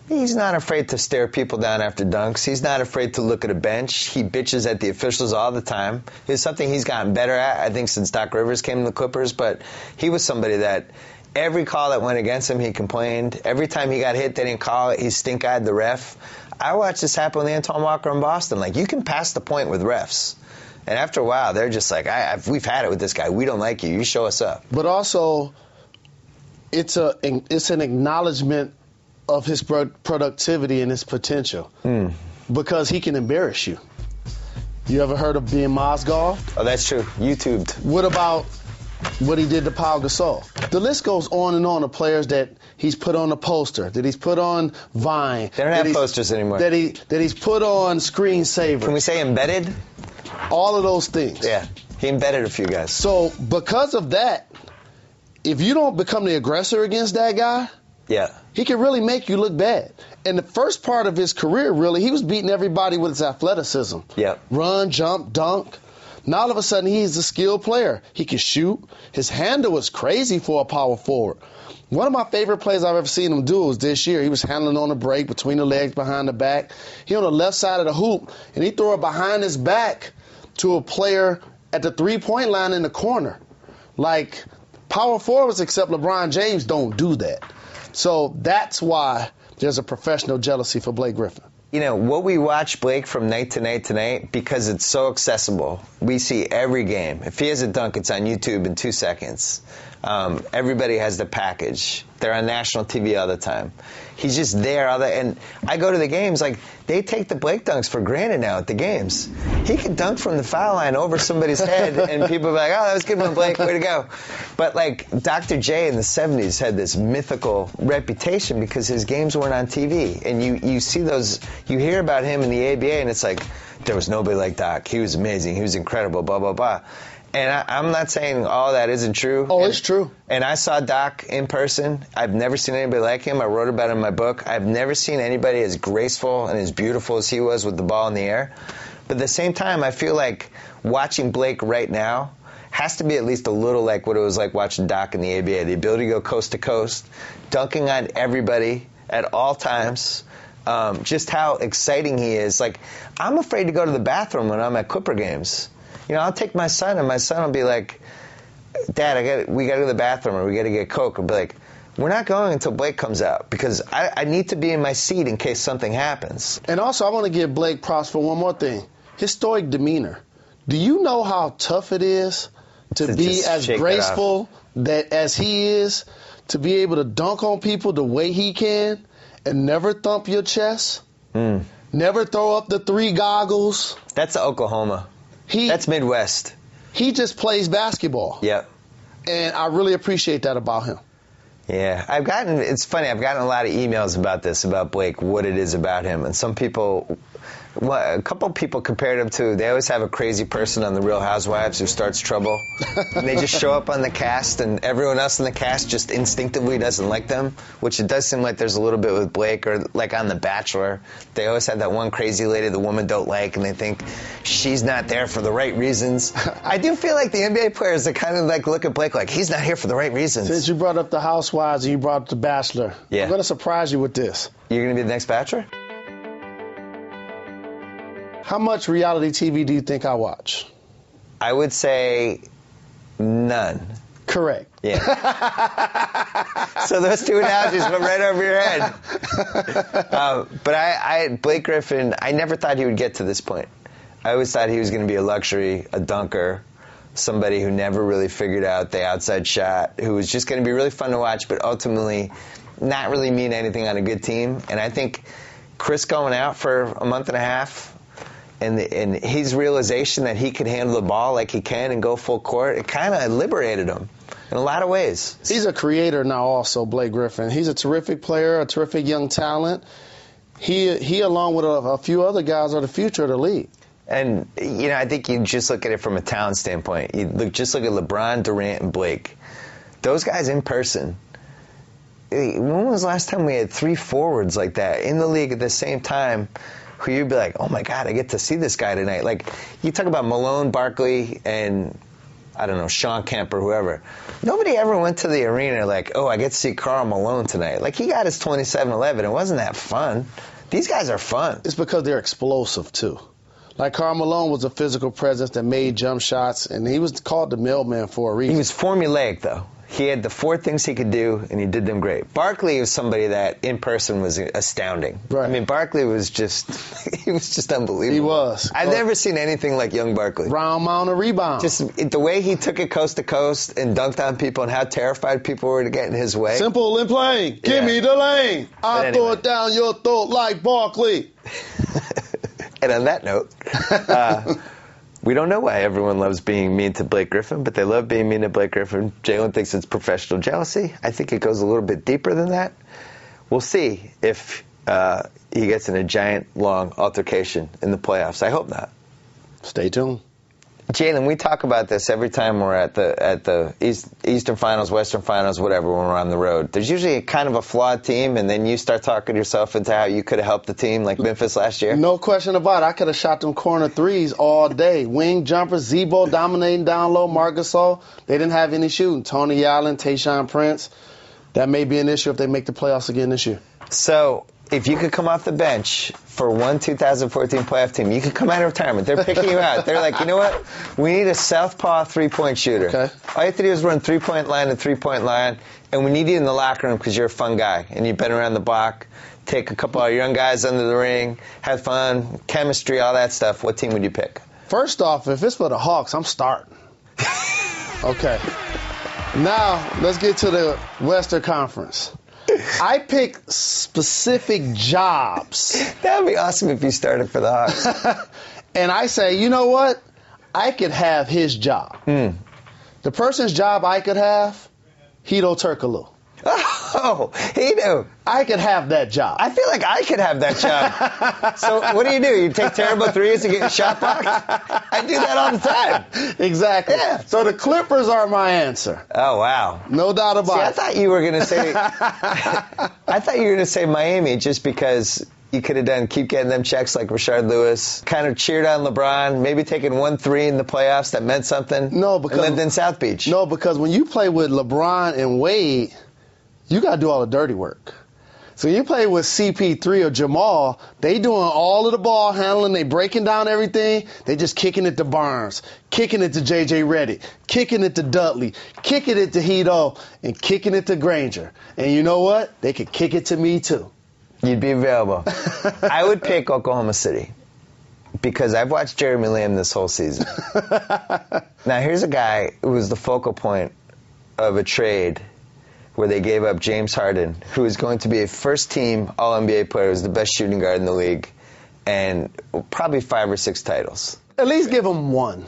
he's not afraid to stare people down after dunks. He's not afraid to look at a bench. He bitches at the officials all the time. It's something he's gotten better at, I think, since Doc Rivers came to the Clippers. But he was somebody that every call that went against him, he complained. Every time he got hit, they didn't call it. He stink-eyed the ref. I watched this happen with Antoine Walker in Boston. Like, you can pass the point with refs. And after a while, they're just like, we've had it with this guy. We don't like you. You show us up. But also, it's an acknowledgement of his productivity and his potential. Because he can embarrass you. You ever heard of being Mozgov? Oh, that's true. YouTubed. What about what he did to Pau Gasol? The list goes on and on of players that he's put on a poster, that he's put on Vine. They don't have posters anymore. That he's put on Screensaver. Can we say embedded? All of those things. Yeah, he embedded a few guys. So because of that, if you don't become the aggressor against that guy, he can really make you look bad. And the first part of his career, really, he was beating everybody with his athleticism. Yep. Run, jump, dunk. Now all of a sudden he's a skilled player. He can shoot. His handle was crazy for a power forward. One of my favorite plays I've ever seen him do was this year. He was handling on the break between the legs, behind the back. He on the left side of the hoop, and he threw it behind his back to a player at the three-point line in the corner. Like, power forwards except LeBron James don't do that. So that's why there's a professional jealousy for Blake Griffin. You know, what we watch Blake from night to night to night, because it's so accessible, we see every game. If he has a dunk, it's on YouTube in 2 seconds. Everybody has the package. They're on national TV all the time. He's just there. And I go to the games, like, they take the Blake dunks for granted now at the games. He could dunk from the foul line over somebody's head, and people are like, oh, that was good one, Blake, way to go. But, like, Dr. J in the 70s had this mythical reputation because his games weren't on TV. And you see those, you hear about him in the ABA, and it's like, there was nobody like Doc. He was amazing. He was incredible, blah, blah, blah. And I'm not saying all that isn't true. Oh, it's true. And I saw Doc in person. I've never seen anybody like him. I wrote about it in my book. I've never seen anybody as graceful and as beautiful as he was with the ball in the air. But at the same time, I feel like watching Blake right now has to be at least a little like what it was like watching Doc in the ABA. The ability to go coast to coast, dunking on everybody at all times. Just how exciting he is. Like, I'm afraid to go to the bathroom when I'm at Clipper games. You know, I'll take my son, and my son will be like, Dad, we got to go to the bathroom, or we got to get Coke. I'll be like, we're not going until Blake comes out, because I need to be in my seat in case something happens. And also, I want to give Blake props for one more thing. His stoic demeanor. Do you know how tough it is to be as graceful as he is, to be able to dunk on people the way he can, and never thump your chest? Never throw up the 3 goggles? That's Oklahoma. That's Midwest. He just plays basketball. Yep. And I really appreciate that about him. Yeah. It's funny, I've gotten a lot of emails about this, about Blake, what it is about him. And some people, a couple people compared him to, they always have a crazy person on The Real Housewives who starts trouble. And they just show up on the cast, and everyone else in the cast just instinctively doesn't like them, which it does seem like there's a little bit with Blake, or like on The Bachelor. They always have that one crazy lady the women don't like, and they think she's not there for the right reasons. I do feel like the NBA players that kind of like look at Blake like, he's not here for the right reasons. Since you brought up The Housewives and you brought up The Bachelor, I'm going to surprise you with this. You're going to be the next Bachelor? How much reality TV do you think I watch? I would say none. Correct. Yeah. So those two analogies went right over your head. But Blake Griffin, I never thought he would get to this point. I always thought he was going to be a luxury, a dunker, somebody who never really figured out the outside shot, who was just going to be really fun to watch, but ultimately not really mean anything on a good team. And I think Chris going out for a month and a half, and his realization that he could handle the ball like he can and go full court, it kind of liberated him in a lot of ways. He's a creator now also, Blake Griffin. He's a terrific player, a terrific young talent. He along with a few other guys, are the future of the league. And, you know, I think you just look at it from a talent standpoint. Just look at LeBron, Durant, and Blake. Those guys in person. When was the last time we had 3 forwards like that in the league at the same time, who you'd be like, oh, my God, I get to see this guy tonight? Like, you talk about Malone, Barkley, and, I don't know, Sean Kemp or whoever. Nobody ever went to the arena like, oh, I get to see Karl Malone tonight. Like, he got his 27-11. It wasn't that fun. These guys are fun. It's because they're explosive, too. Like, Karl Malone was a physical presence that made jump shots, and he was called the mailman for a reason. He was formulaic, though. He had the 4 things he could do, and he did them great. Barkley was somebody that, in person, was astounding. Right. I mean, Barkley was just, he was just unbelievable. He was. I've never seen anything like young Barkley. Round mound of rebound. Just the way he took it coast to coast and dunked on people, and how terrified people were to get in his way. Simple and plain. Give me the lane. I'll throw it down your throat like Barkley. And on that note, we don't know why everyone loves being mean to Blake Griffin, but they love being mean to Blake Griffin. Jalen thinks it's professional jealousy. I think it goes a little bit deeper than that. We'll see if he gets in a giant, long altercation in the playoffs. I hope not. Stay tuned. Jalen, we talk about this every time we're at the Eastern Finals, Western Finals, whatever, when we're on the road. There's usually a kind of a flawed team, and then you start talking yourself into how you could have helped the team, like Memphis last year. No question about it. I could have shot them corner threes all day. Wing jumpers, Zebo dominating down low, Marc Gasol. They didn't have any shooting. Tony Allen, Tayshaun Prince. That may be an issue if they make the playoffs again this year. So, if you could come off the bench for one 2014 playoff team, you could come out of retirement. They're picking you out. They're like, you know what? We need a southpaw three-point shooter. Okay. All you have to do is run three-point line to three-point line, and we need you in the locker room because you're a fun guy, and you've been around the block. Take a couple of young guys under the ring, have fun, chemistry, all that stuff. What team would you pick? First off, if it's for the Hawks, I'm starting. Okay. Now, let's get to the Western Conference. I pick specific jobs. That would be awesome if you started for the Hawks. And I say, you know what? I could have his job. The person's job I could have, Hedo Turkoglu. Oh, Hedo. I could have that job. I feel like I could have that job. So what do? You take terrible threes and get your shot blocked? I do that all the time. Exactly. Yeah. So the Clippers are my answer. Oh, wow. No doubt about it. I thought you were going to say Miami just because you could have keep getting them checks like Rashard Lewis, kind of cheered on LeBron, maybe taking 1-3 in the playoffs that meant something. No, because and lived in South Beach. No, because when you play with LeBron and Wade, you got to do all the dirty work. So you play with CP3 or Jamal, they doing all of the ball handling, they breaking down everything, they just kicking it to Barnes, kicking it to J.J. Redick, kicking it to Dudley, kicking it to Hedo, and kicking it to Granger. And you know what? They could kick it to me too. You'd be available. I would pick Oklahoma City because I've watched Jeremy Lamb this whole season. Now, here's a guy who was the focal point of a trade where they gave up James Harden, who is going to be a first-team All-NBA player, who's the best shooting guard in the league, and probably 5 or 6 titles. At least give him one,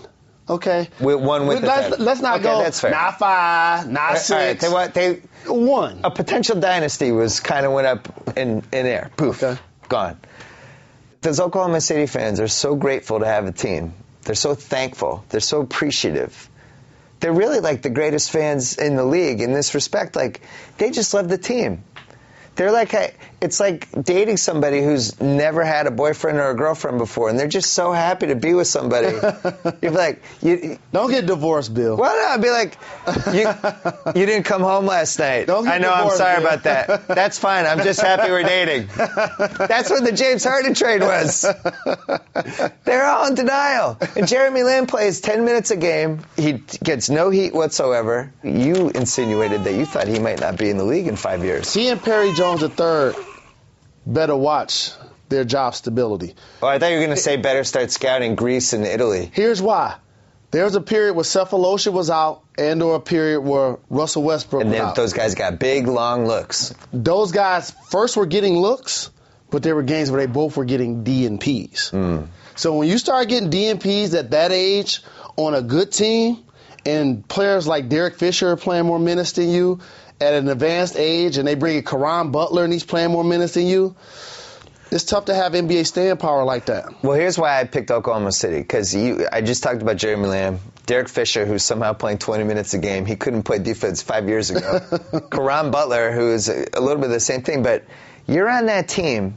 okay? With the title. Let's not go, that's fair. not 5, not 6. All right, one. A potential dynasty went up in air. Poof, okay. Gone. Those Oklahoma City fans are so grateful to have a team. They're so thankful. They're so appreciative. They're really like the greatest fans in the league in this respect. Like, they just love the team. They're like, it's like dating somebody who's never had a boyfriend or a girlfriend before, and they're just so happy to be with somebody. You're like, don't get divorced, Bill. Well, no, I'd be like, you didn't come home last night. Don't get I know, divorced, I'm sorry Bill. about that. That's fine. I'm just happy we're dating. That's what the James Harden trade was. They're all in denial. And Jeremy Lamb plays 10 minutes a game. He gets no heat whatsoever. You insinuated that you thought he might not be in the league in 5 years. He and Perry Jones III better watch their job stability. Oh, I thought you were going to say better start scouting Greece and Italy. Here's why. There was a period where Cephalosha was out and/or a period where Russell Westbrook was out. Those guys got big, long looks. Those guys first were getting looks, but there were games where they both were getting D and Ps. So when you start getting D and Ps at that age on a good team, and players like Derek Fisher are playing more minutes than you at an advanced age, and they bring in Caron Butler and he's playing more minutes than you, it's tough to have NBA staying power like that. Well, here's why I picked Oklahoma City, because I just talked about Jeremy Lamb. Derek Fisher, who's somehow playing 20 minutes a game. He couldn't play defense 5 years ago. Caron Butler, who is a little bit of the same thing. But you're on that team.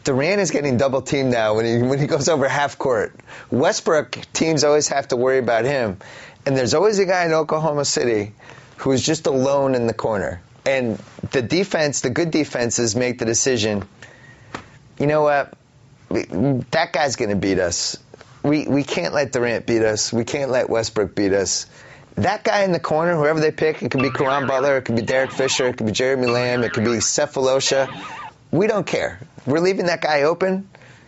Durant is getting double teamed now when he goes over half court. Westbrook, teams always have to worry about him. And there's always a guy in Oklahoma City who is just alone in the corner. And the defense, the good defenses make the decision, you know what, that guy's going to beat us. We can't let Durant beat us. We can't let Westbrook beat us. That guy in the corner, whoever they pick, it could be Caron Butler, it could be Derek Fisher, it could be Jeremy Lamb, it could be Cephalosha. We don't care. We're leaving that guy open.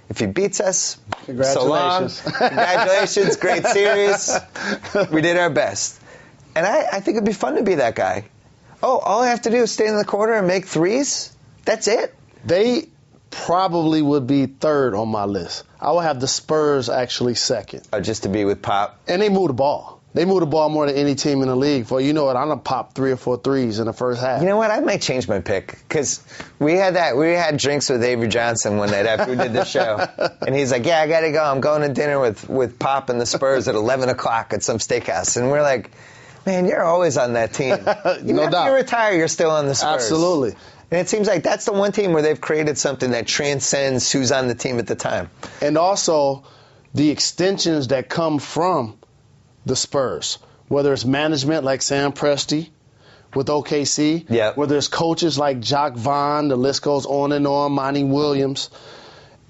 If he beats us, so long. Congratulations, great series. We did our best. And I think it'd be fun to be that guy. Oh, all I have to do is stay in the corner and make threes? That's it? They probably would be third on my list. I would have the Spurs actually second. Oh, just to be with Pop? And they move the ball. They move the ball more than any team in the league. For you know what, I'm going to pop 3 or 4 threes in the first half. You know what? I might change my pick because we had drinks with Avery Johnson one night after we did this show, and he's like, "Yeah, I got to go. I'm going to dinner with Pop and the Spurs at 11 o'clock at some steakhouse." And we're like, "Man, you're always on that team. Even No after doubt. you retire, you're still on the Spurs." Absolutely. And it seems like that's the one team where they've created something that transcends who's on the team at the time. And also the extensions that come from the Spurs, whether it's management like Sam Presti with OKC, Yep. whether it's coaches like Jacques Vaughn, the list goes on and on, Monty Williams.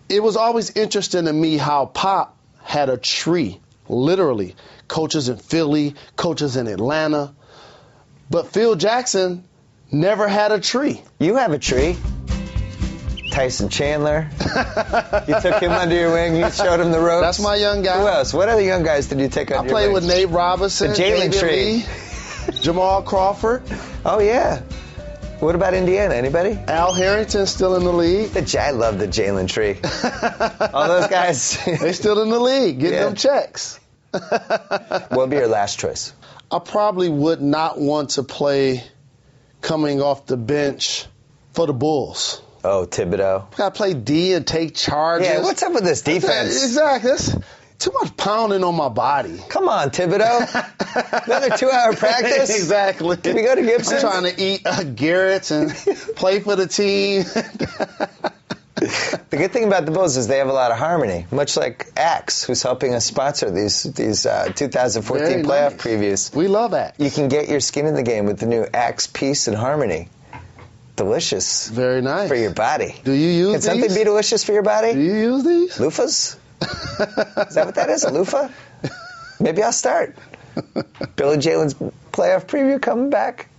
It was always interesting to me how Pop had a tree, literally. Coaches in Philly, coaches in Atlanta. But Phil Jackson never had a tree. You have a tree. Tyson Chandler. You took him under your wing. You showed him the ropes. That's my young guy. Who else? What other young guys did you take under I your played wing? with Nate Robinson, The Jalen David tree. Lee, Jamal Crawford, Oh, yeah. What about Indiana? Anybody? Al Harrington still in the league. I love the Jalen tree. All those guys. They still in the league, getting Yeah. them checks. What would be your last choice? I probably would not want to play coming off the bench for the Bulls. Oh, Thibodeau. I gotta play D and take charges. Yeah, what's up with this defense? Exactly. That's too much pounding on my body. Come on, Thibodeau. Another 2-hour practice? Exactly. Can we go to Gibson? I'm trying to eat Garrett's and play for the team. The good thing about the Bulls is they have a lot of harmony, much like Axe, who's helping us sponsor these 2014 Very playoff nice. previews. We love that. You can get your skin in the game with the new Axe Peace and Harmony. Delicious. Very nice. For your body. Do you use Can something these? be delicious for your Do body? you use these? Loofahs? Is that what that is, a loofah? Maybe I'll start. Billy Jalen's playoff preview coming back.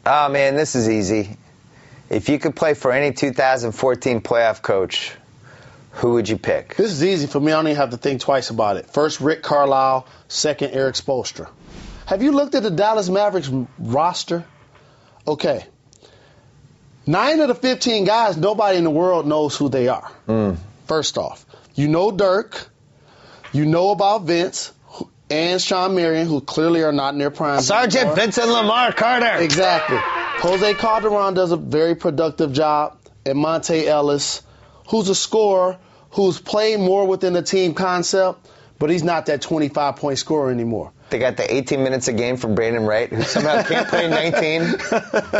Oh, man, this is easy. If you could play for any 2014 playoff coach, who would you pick? This is easy for me. I don't even have to think twice about it. First, Rick Carlisle. Second, Eric Spoelstra. Have you looked at the Dallas Mavericks roster? Okay. 9 of the 15 guys, nobody in the world knows who they are. First off. You know Dirk. You know about Vince and Sean Marion, who clearly are not in their prime. Sergeant anymore. Vincent Lamar Carter. Exactly. Jose Calderon does a very productive job. And Monte Ellis, who's a scorer, who's played more within the team concept, but he's not that 25-point scorer anymore. They got the 18 minutes a game from Brandon Wright, who somehow can't play 19.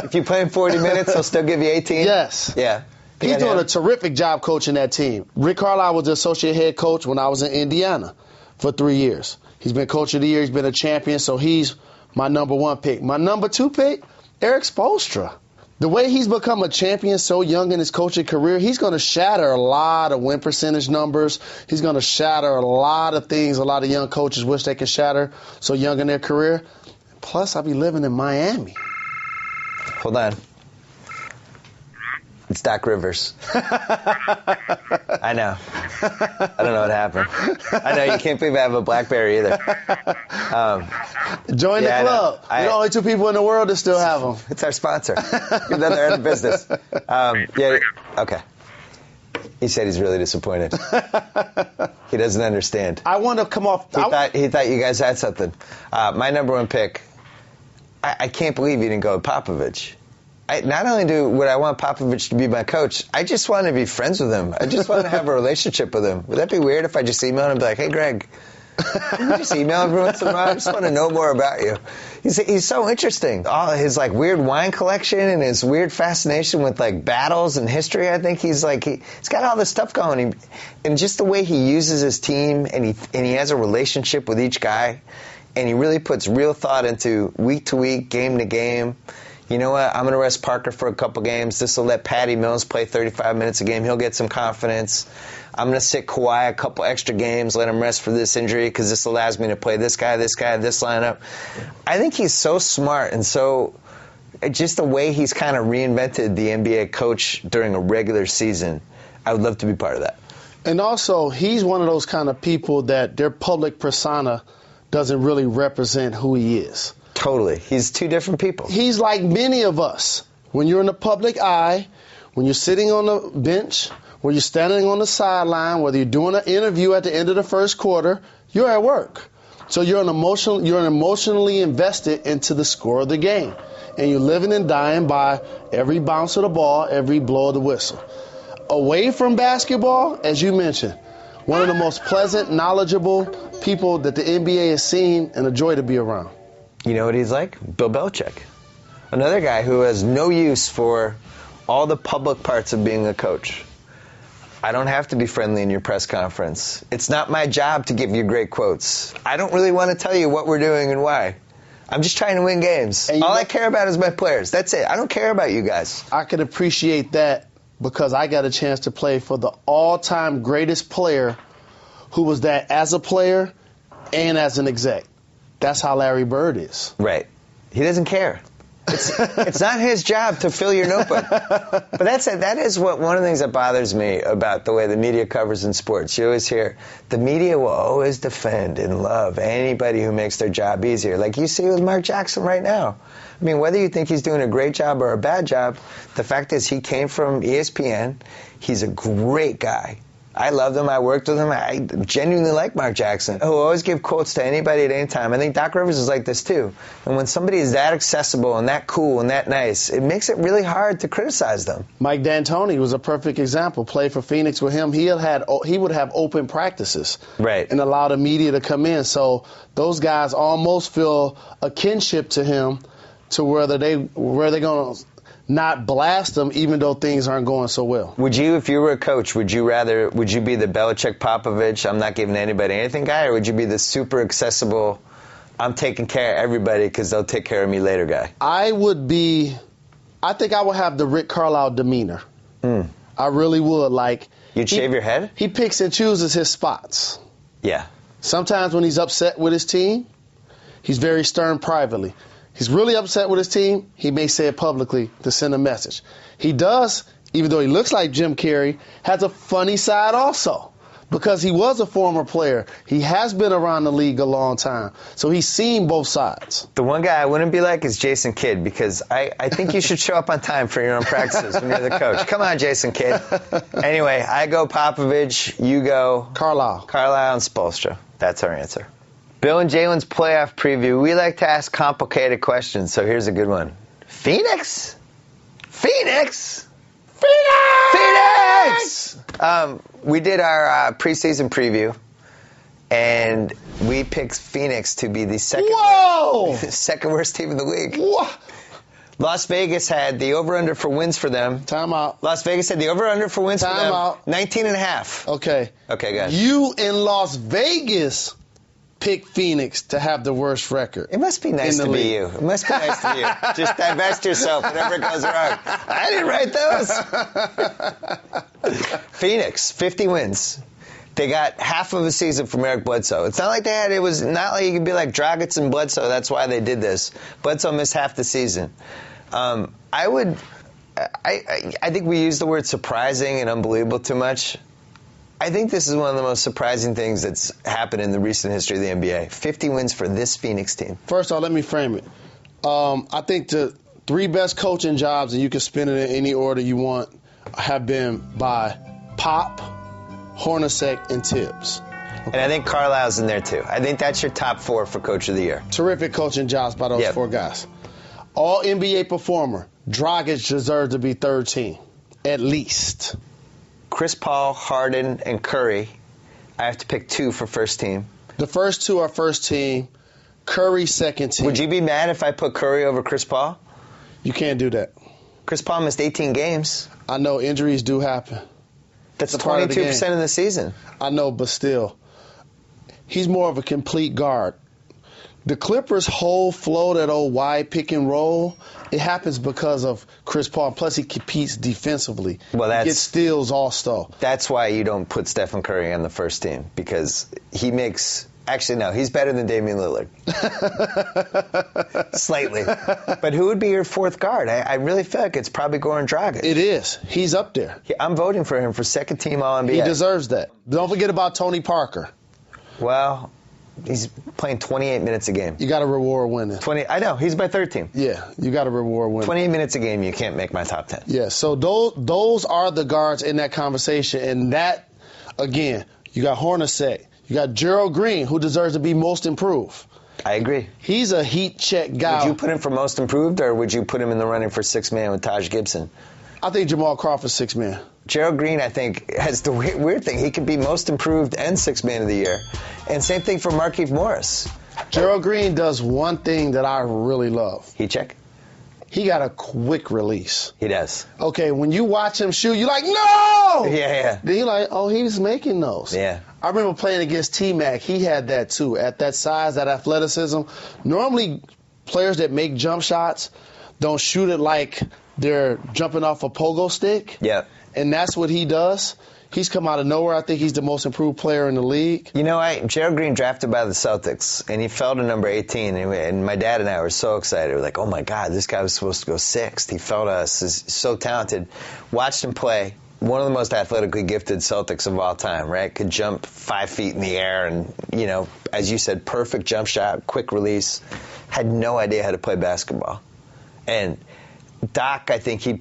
If you play him 40 minutes, he'll still give you 18. Yes. Yeah. They He's got doing him. a terrific job coaching that team. Rick Carlisle was the associate head coach when I was in Indiana for 3 years. He's been coach of the year. He's been a champion, so he's my number 1 pick. My number 2 pick, Eric Spoelstra. The way he's become a champion so young in his coaching career, he's going to shatter a lot of win percentage numbers. He's going to shatter a lot of things a lot of young coaches wish they could shatter so young in their career. Plus, I'll be living in Miami. Hold on. It's Doc Rivers. I know. I don't know what happened. I know you can't believe I have a BlackBerry either. Join the Yeah, I know. club. We're the only 2 people in the world that still have them. It's our sponsor. Even though they're in the business. Yeah. Okay. He said he's really disappointed. He doesn't understand. I want to come off. He thought you guys had something. My number 1 pick. I can't believe you didn't go with Popovich. Not only would I want Popovich to be my coach, I just want to be friends with him. I just want to have a relationship with him. Would that be weird if I just emailed him and be like, hey, Greg, can you just email every once in a while? I just want to know more about you. He's so interesting. All his like weird wine collection and his weird fascination with like battles and history. I think he's got all this stuff going. And just the way he uses his team and he has a relationship with each guy, and he really puts real thought into week to week, game to game. You know what? I'm going to rest Parker for a couple games. This will let Patty Mills play 35 minutes a game. He'll get some confidence. I'm going to sit Kawhi a couple extra games, let him rest for this injury because this allows me to play this guy, this lineup. I think he's so smart and so just the way he's kind of reinvented the NBA coach during a regular season. I would love to be part of that. And also, he's one of those kind of people that their public persona doesn't really represent who he is. Totally. He's 2 different people. He's like many of us. When you're in the public eye, when you're sitting on the bench, when you're standing on the sideline, whether you're doing an interview at the end of the first quarter, you're at work. So you're emotionally invested into the score of the game. And you're living and dying by every bounce of the ball, every blow of the whistle. Away from basketball, as you mentioned, one of the most pleasant, knowledgeable people that the NBA has seen and a joy to be around. You know what he's like? Bill Belichick. Another guy who has no use for all the public parts of being a coach. I don't have to be friendly in your press conference. It's not my job to give you great quotes. I don't really want to tell you what we're doing and why. I'm just trying to win games. All I care about is my players. That's it. I don't care about you guys. I could appreciate that because I got a chance to play for the all-time greatest player who was that as a player and as an exec. That's how Larry Bird is. Right. He doesn't care. It's not his job to fill your notebook. But that is what one of the things that bothers me about the way the media covers in sports. You always hear the media will always defend and love anybody who makes their job easier. Like you see with Mark Jackson right now. I mean, whether you think he's doing a great job or a bad job, the fact is he came from ESPN. He's a great guy. I loved him. I worked with him. I genuinely like Mark Jackson. He'll always give quotes to anybody at any time. I think Doc Rivers is like this, too. And when somebody is that accessible and that cool and that nice, it makes it really hard to criticize them. Mike D'Antoni was a perfect example. Played for Phoenix with him. He would have open practices. Right. And allow the media to come in. So those guys almost feel a kinship to him to where they're going to not blast them even though things aren't going so well. Would you, if you were a coach, would you be the Belichick Popovich, I'm not giving anybody anything guy, or would you be the super accessible, I'm taking care of everybody because they'll take care of me later guy? I think I would have the Rick Carlisle demeanor. I really would. You'd shave your head? He picks and chooses his spots. Yeah. Sometimes when he's upset with his team, he's very stern privately. He's really upset with his team, he may say it publicly to send a message. He does, even though he looks like Jim Carrey, has a funny side also because he was a former player. He has been around the league a long time, so he's seen both sides. The one guy I wouldn't be like is Jason Kidd because I think you should show up on time for your own practices when you're the coach. Come on, Jason Kidd. Anyway, I go Popovich, you go Carlisle and Spoelstra. That's our answer. Bill and Jalen's playoff preview. We like to ask complicated questions, so here's a good one. Phoenix? Phoenix! Phoenix! We did our preseason preview, and we picked Phoenix to be the second worst team in the league. What? Las Vegas had the over-under for wins for them. Time out. Las Vegas had the over-under for wins for them. Time out. 19.5. Okay. Okay, go ahead. You in Las Vegas pick Phoenix to have the worst record. It must be nice to be you. It must be nice to be you. Just divest yourself whenever it goes wrong. I didn't write those. Phoenix, 50 wins. They got half of a season from Eric Bledsoe. It's not like it was not like you could be like Dragic and Bledsoe. That's why they did this. Bledsoe missed half the season. I think we use the word surprising and unbelievable too much. I think this is one of the most surprising things that's happened in the recent history of the NBA. 50 wins for this Phoenix team. First off, let me frame it. I think the three best coaching jobs, and you can spin it in any order you want, have been by Pop, Hornacek, and Tibbs. Okay. And I think Carlisle's in there, too. I think that's your top four for Coach of the Year. Terrific coaching jobs by those four guys. All NBA performer. Dragic deserves to be third team, at least. Chris Paul, Harden, and Curry. I have to pick two for first team. The first two are first team. Curry, second team. Would you be mad if I put Curry over Chris Paul? You can't do that. Chris Paul missed 18 games. I know injuries do happen. That's 22% of the season. I know, but still. He's more of a complete guard. The Clippers' whole flow, that old wide pick and roll, it happens because of Chris Paul. Plus, he competes defensively. He gets steals also. That's why you don't put Stephen Curry on the first team, because he makes... Actually, no, he's better than Damian Lillard. Slightly. But who would be your fourth guard? I really feel like it's probably Goran Dragic. It is. He's up there. I'm voting for him for second team All-NBA. He deserves that. Don't forget about Tony Parker. Well... He's playing 28 minutes a game. You got to reward winning. I know. He's my third team. Yeah, you got to reward winning. 28 minutes a game, you can't make my top 10. Yeah, so those are the guards in that conversation. And that, again, you got Hornacek, You got Gerald Green, who deserves to be most improved. I agree. He's a heat check guy. Would you put him for most improved, or would you put him in the running for sixth man with Taj Gibson? I think Jamal Crawford's sixth man. Gerald Green, I think, has the weird thing. He could be most improved and sixth man of the year. And same thing for Markieff Morris. Gerald Green does one thing that I really love. Heat check? He got a quick release. He does. Okay, when you watch him shoot, you're like, no! Yeah. Then you're like, oh, he's making those. Yeah. I remember playing against T-Mac. He had that, too. At that size, that athleticism. Normally, players that make jump shots don't shoot it like they're jumping off a pogo stick. Yeah. And that's what he does. He's come out of nowhere. I think he's the most improved player in the league. You know, Gerald Green drafted by the Celtics, and he fell to number 18. And my dad and I were so excited. We're like, oh, my God, this guy was supposed to go sixth. He fell to us. He's so talented. Watched him play. One of the most athletically gifted Celtics of all time, right? Could jump 5 feet in the air and, you know, as you said, perfect jump shot, quick release. Had no idea how to play basketball. And Doc, I think he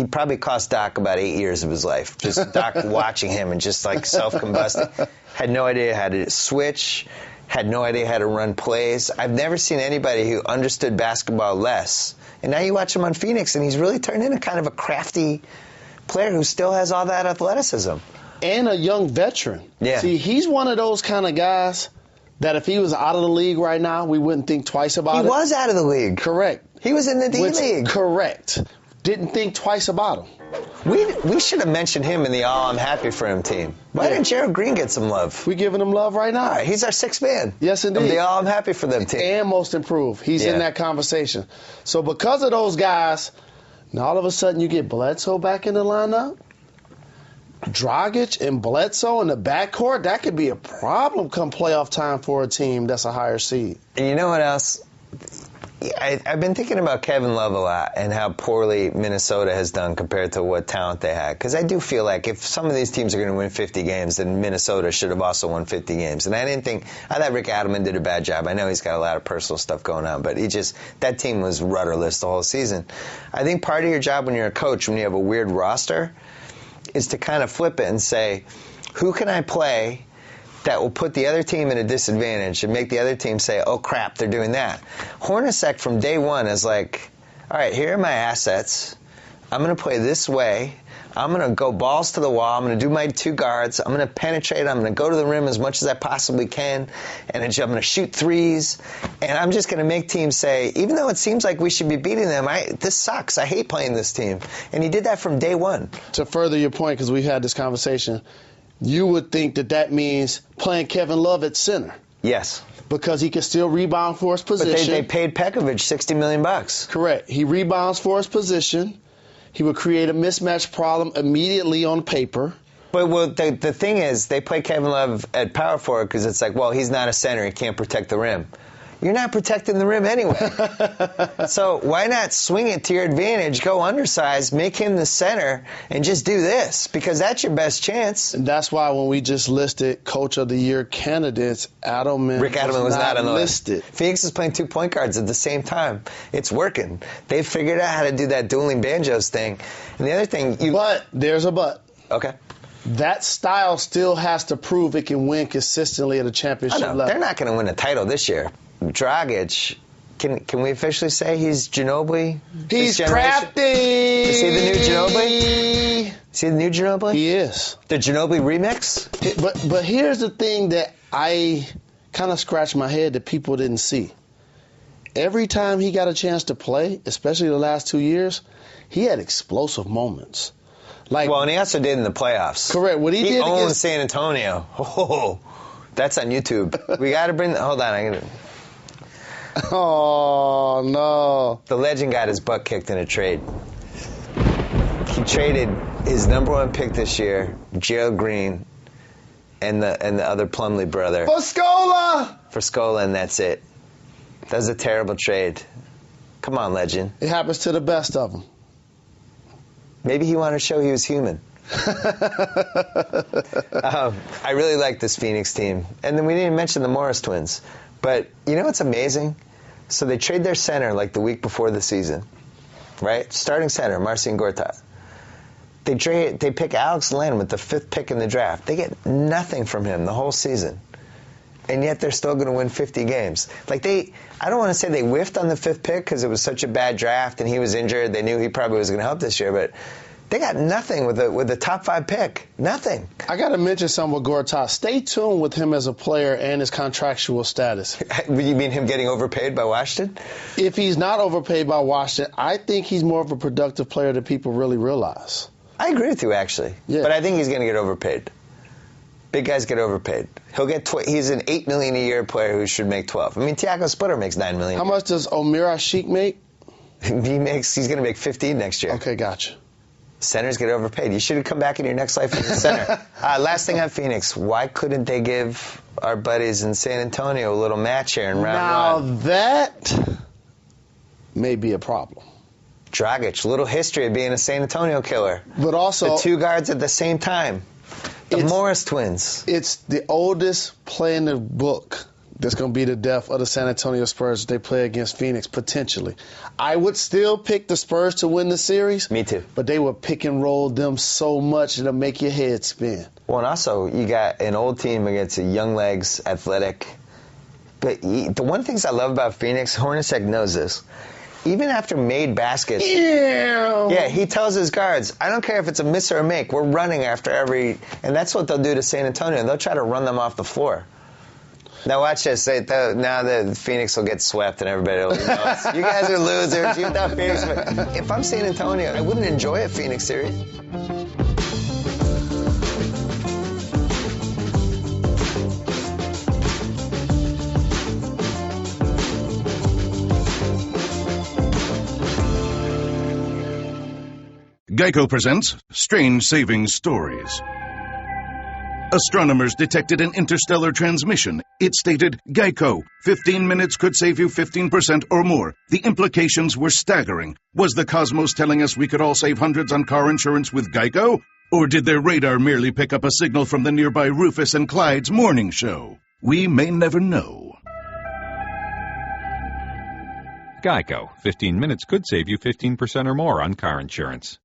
probably cost Doc about 8 years of his life. Just Doc watching him and just like self-combusting. Had no idea how to switch, had no idea how to run plays. I've never seen anybody who understood basketball less. And now you watch him on Phoenix, and he's really turned into kind of a crafty player who still has all that athleticism. And a young veteran. Yeah. See, he's one of those kind of guys that if he was out of the league right now, we wouldn't think twice about it. He was out of the league. Correct. He was in the D-League. Correct. Didn't think twice about him. We should have mentioned him in the All I'm Happy for Him team. Why didn't Gerald Green get some love? We're giving him love right now. All right, he's our sixth man. Yes, indeed. Of the All I'm Happy for Them team. And most improved. He's in that conversation. So because of those guys, now all of a sudden you get Bledsoe back in the lineup. Dragic and Bledsoe in the backcourt, that could be a problem come playoff time for a team that's a higher seed. And you know what else? I've been thinking about Kevin Love a lot and how poorly Minnesota has done compared to what talent they had. Because I do feel like if some of these teams are going to win 50 games, then Minnesota should have also won 50 games. And I thought Rick Adelman did a bad job. I know he's got a lot of personal stuff going on, but that team was rudderless the whole season. I think part of your job when you're a coach, when you have a weird roster, is to kind of flip it and say, who can I play that will put the other team at a disadvantage and make the other team say, oh, crap, they're doing that. Hornacek from day one is like, all right, here are my assets. I'm going to play this way. I'm going to go balls to the wall. I'm going to do my two guards. I'm going to penetrate. I'm going to go to the rim as much as I possibly can. And I'm going to shoot threes. And I'm just going to make teams say, even though it seems like we should be beating them, this sucks. I hate playing this team. And he did that from day one. To further your point, because we've had this conversation, you would think that means playing Kevin Love at center. Yes. Because he can still rebound for his position. But they paid Pekovic $60 million. Correct. He rebounds for his position. He would create a mismatch problem immediately on paper. But the thing is, they play Kevin Love at power forward because it's like, well, he's not a center. He can't protect the rim. You're not protecting the rim anyway. So why not swing it to your advantage, go undersized, make him the center, and just do this? Because that's your best chance. And that's why when we just listed Coach of the Year candidates, Rick Adelman was not on the list. Phoenix is playing 2 point guards at the same time. It's working. They've figured out how to do that dueling banjos thing. And the other thing... But there's a but. Okay. That style still has to prove it can win consistently at a championship level. They're not going to win a title this year. Dragic, can we officially say he's Ginobili? He's crafty. Is he the new Ginobili? Is he the new Ginobili? He is. The Ginobili remix? But here's the thing that I kind of scratched my head that people didn't see. Every time he got a chance to play, especially the last 2 years, he had explosive moments. And he also did in the playoffs. Correct. What he did owned against San Antonio. Oh, that's on YouTube. We got to bring... Hold on. Oh, no. The legend got his butt kicked in a trade. He traded his number 1 pick this year, Gerald Green, and the other Plumlee brother. For Scola, and that's it. That was a terrible trade. Come on, legend. It happens to the best of them. Maybe he wanted to show he was human. I really like this Phoenix team. And then we didn't mention the Morris twins. But you know what's amazing? So they trade their center like the week before the season, right? Starting center, Marcin Gortat. They pick Alex Len with the 5th pick in the draft. They get nothing from him the whole season. And yet they're still going to win 50 games. Like I don't want to say they whiffed on the 5th pick because it was such a bad draft and he was injured. They knew he probably was going to help this year, but they got nothing with the top 5 pick. Nothing. I got to mention something with Gortat. Stay tuned with him as a player and his contractual status. You mean him getting overpaid by Washington? If he's not overpaid by Washington, I think he's more of a productive player than people really realize. I agree with you, actually. Yeah. But I think he's going to get overpaid. Big guys get overpaid. He'll get. He's an $8 million a year player who should make 12. I mean, Tiago Splitter makes $9 million. How much does Omer Asik make? He's going to make 15 next year. Okay, gotcha. Centers get overpaid. You should have come back in your next life as a center. Last thing on Phoenix. Why couldn't they give our buddies in San Antonio a little match here in round 1? Now that may be a problem. Dragic, little history of being a San Antonio killer. But also, the 2 guards at the same time. The Morris twins. It's the oldest play in the book that's going to be the death of the San Antonio Spurs if they play against Phoenix, potentially. I would still pick the Spurs to win the series. Me too. But they would pick and roll them so much it'll make your head spin. Well, and also, you got an old team against a young legs, athletic. But the one thing I love about Phoenix, Hornacek knows this. Even after made baskets, yeah, he tells his guards, I don't care if it's a miss or a make, we're running after every, and that's what they'll do to San Antonio. They'll try to run them off the floor. Now watch this. Now the Phoenix will get swept and everybody will know you guys are losers. You thought Phoenix. If I'm San Antonio, I wouldn't enjoy a Phoenix series. Geico presents Strange Savings Stories. Astronomers detected an interstellar transmission. It stated, Geico, 15 minutes could save you 15% or more. The implications were staggering. Was the cosmos telling us we could all save hundreds on car insurance with Geico? Or did their radar merely pick up a signal from the nearby Rufus and Clyde's morning show? We may never know. Geico, 15 minutes could save you 15% or more on car insurance.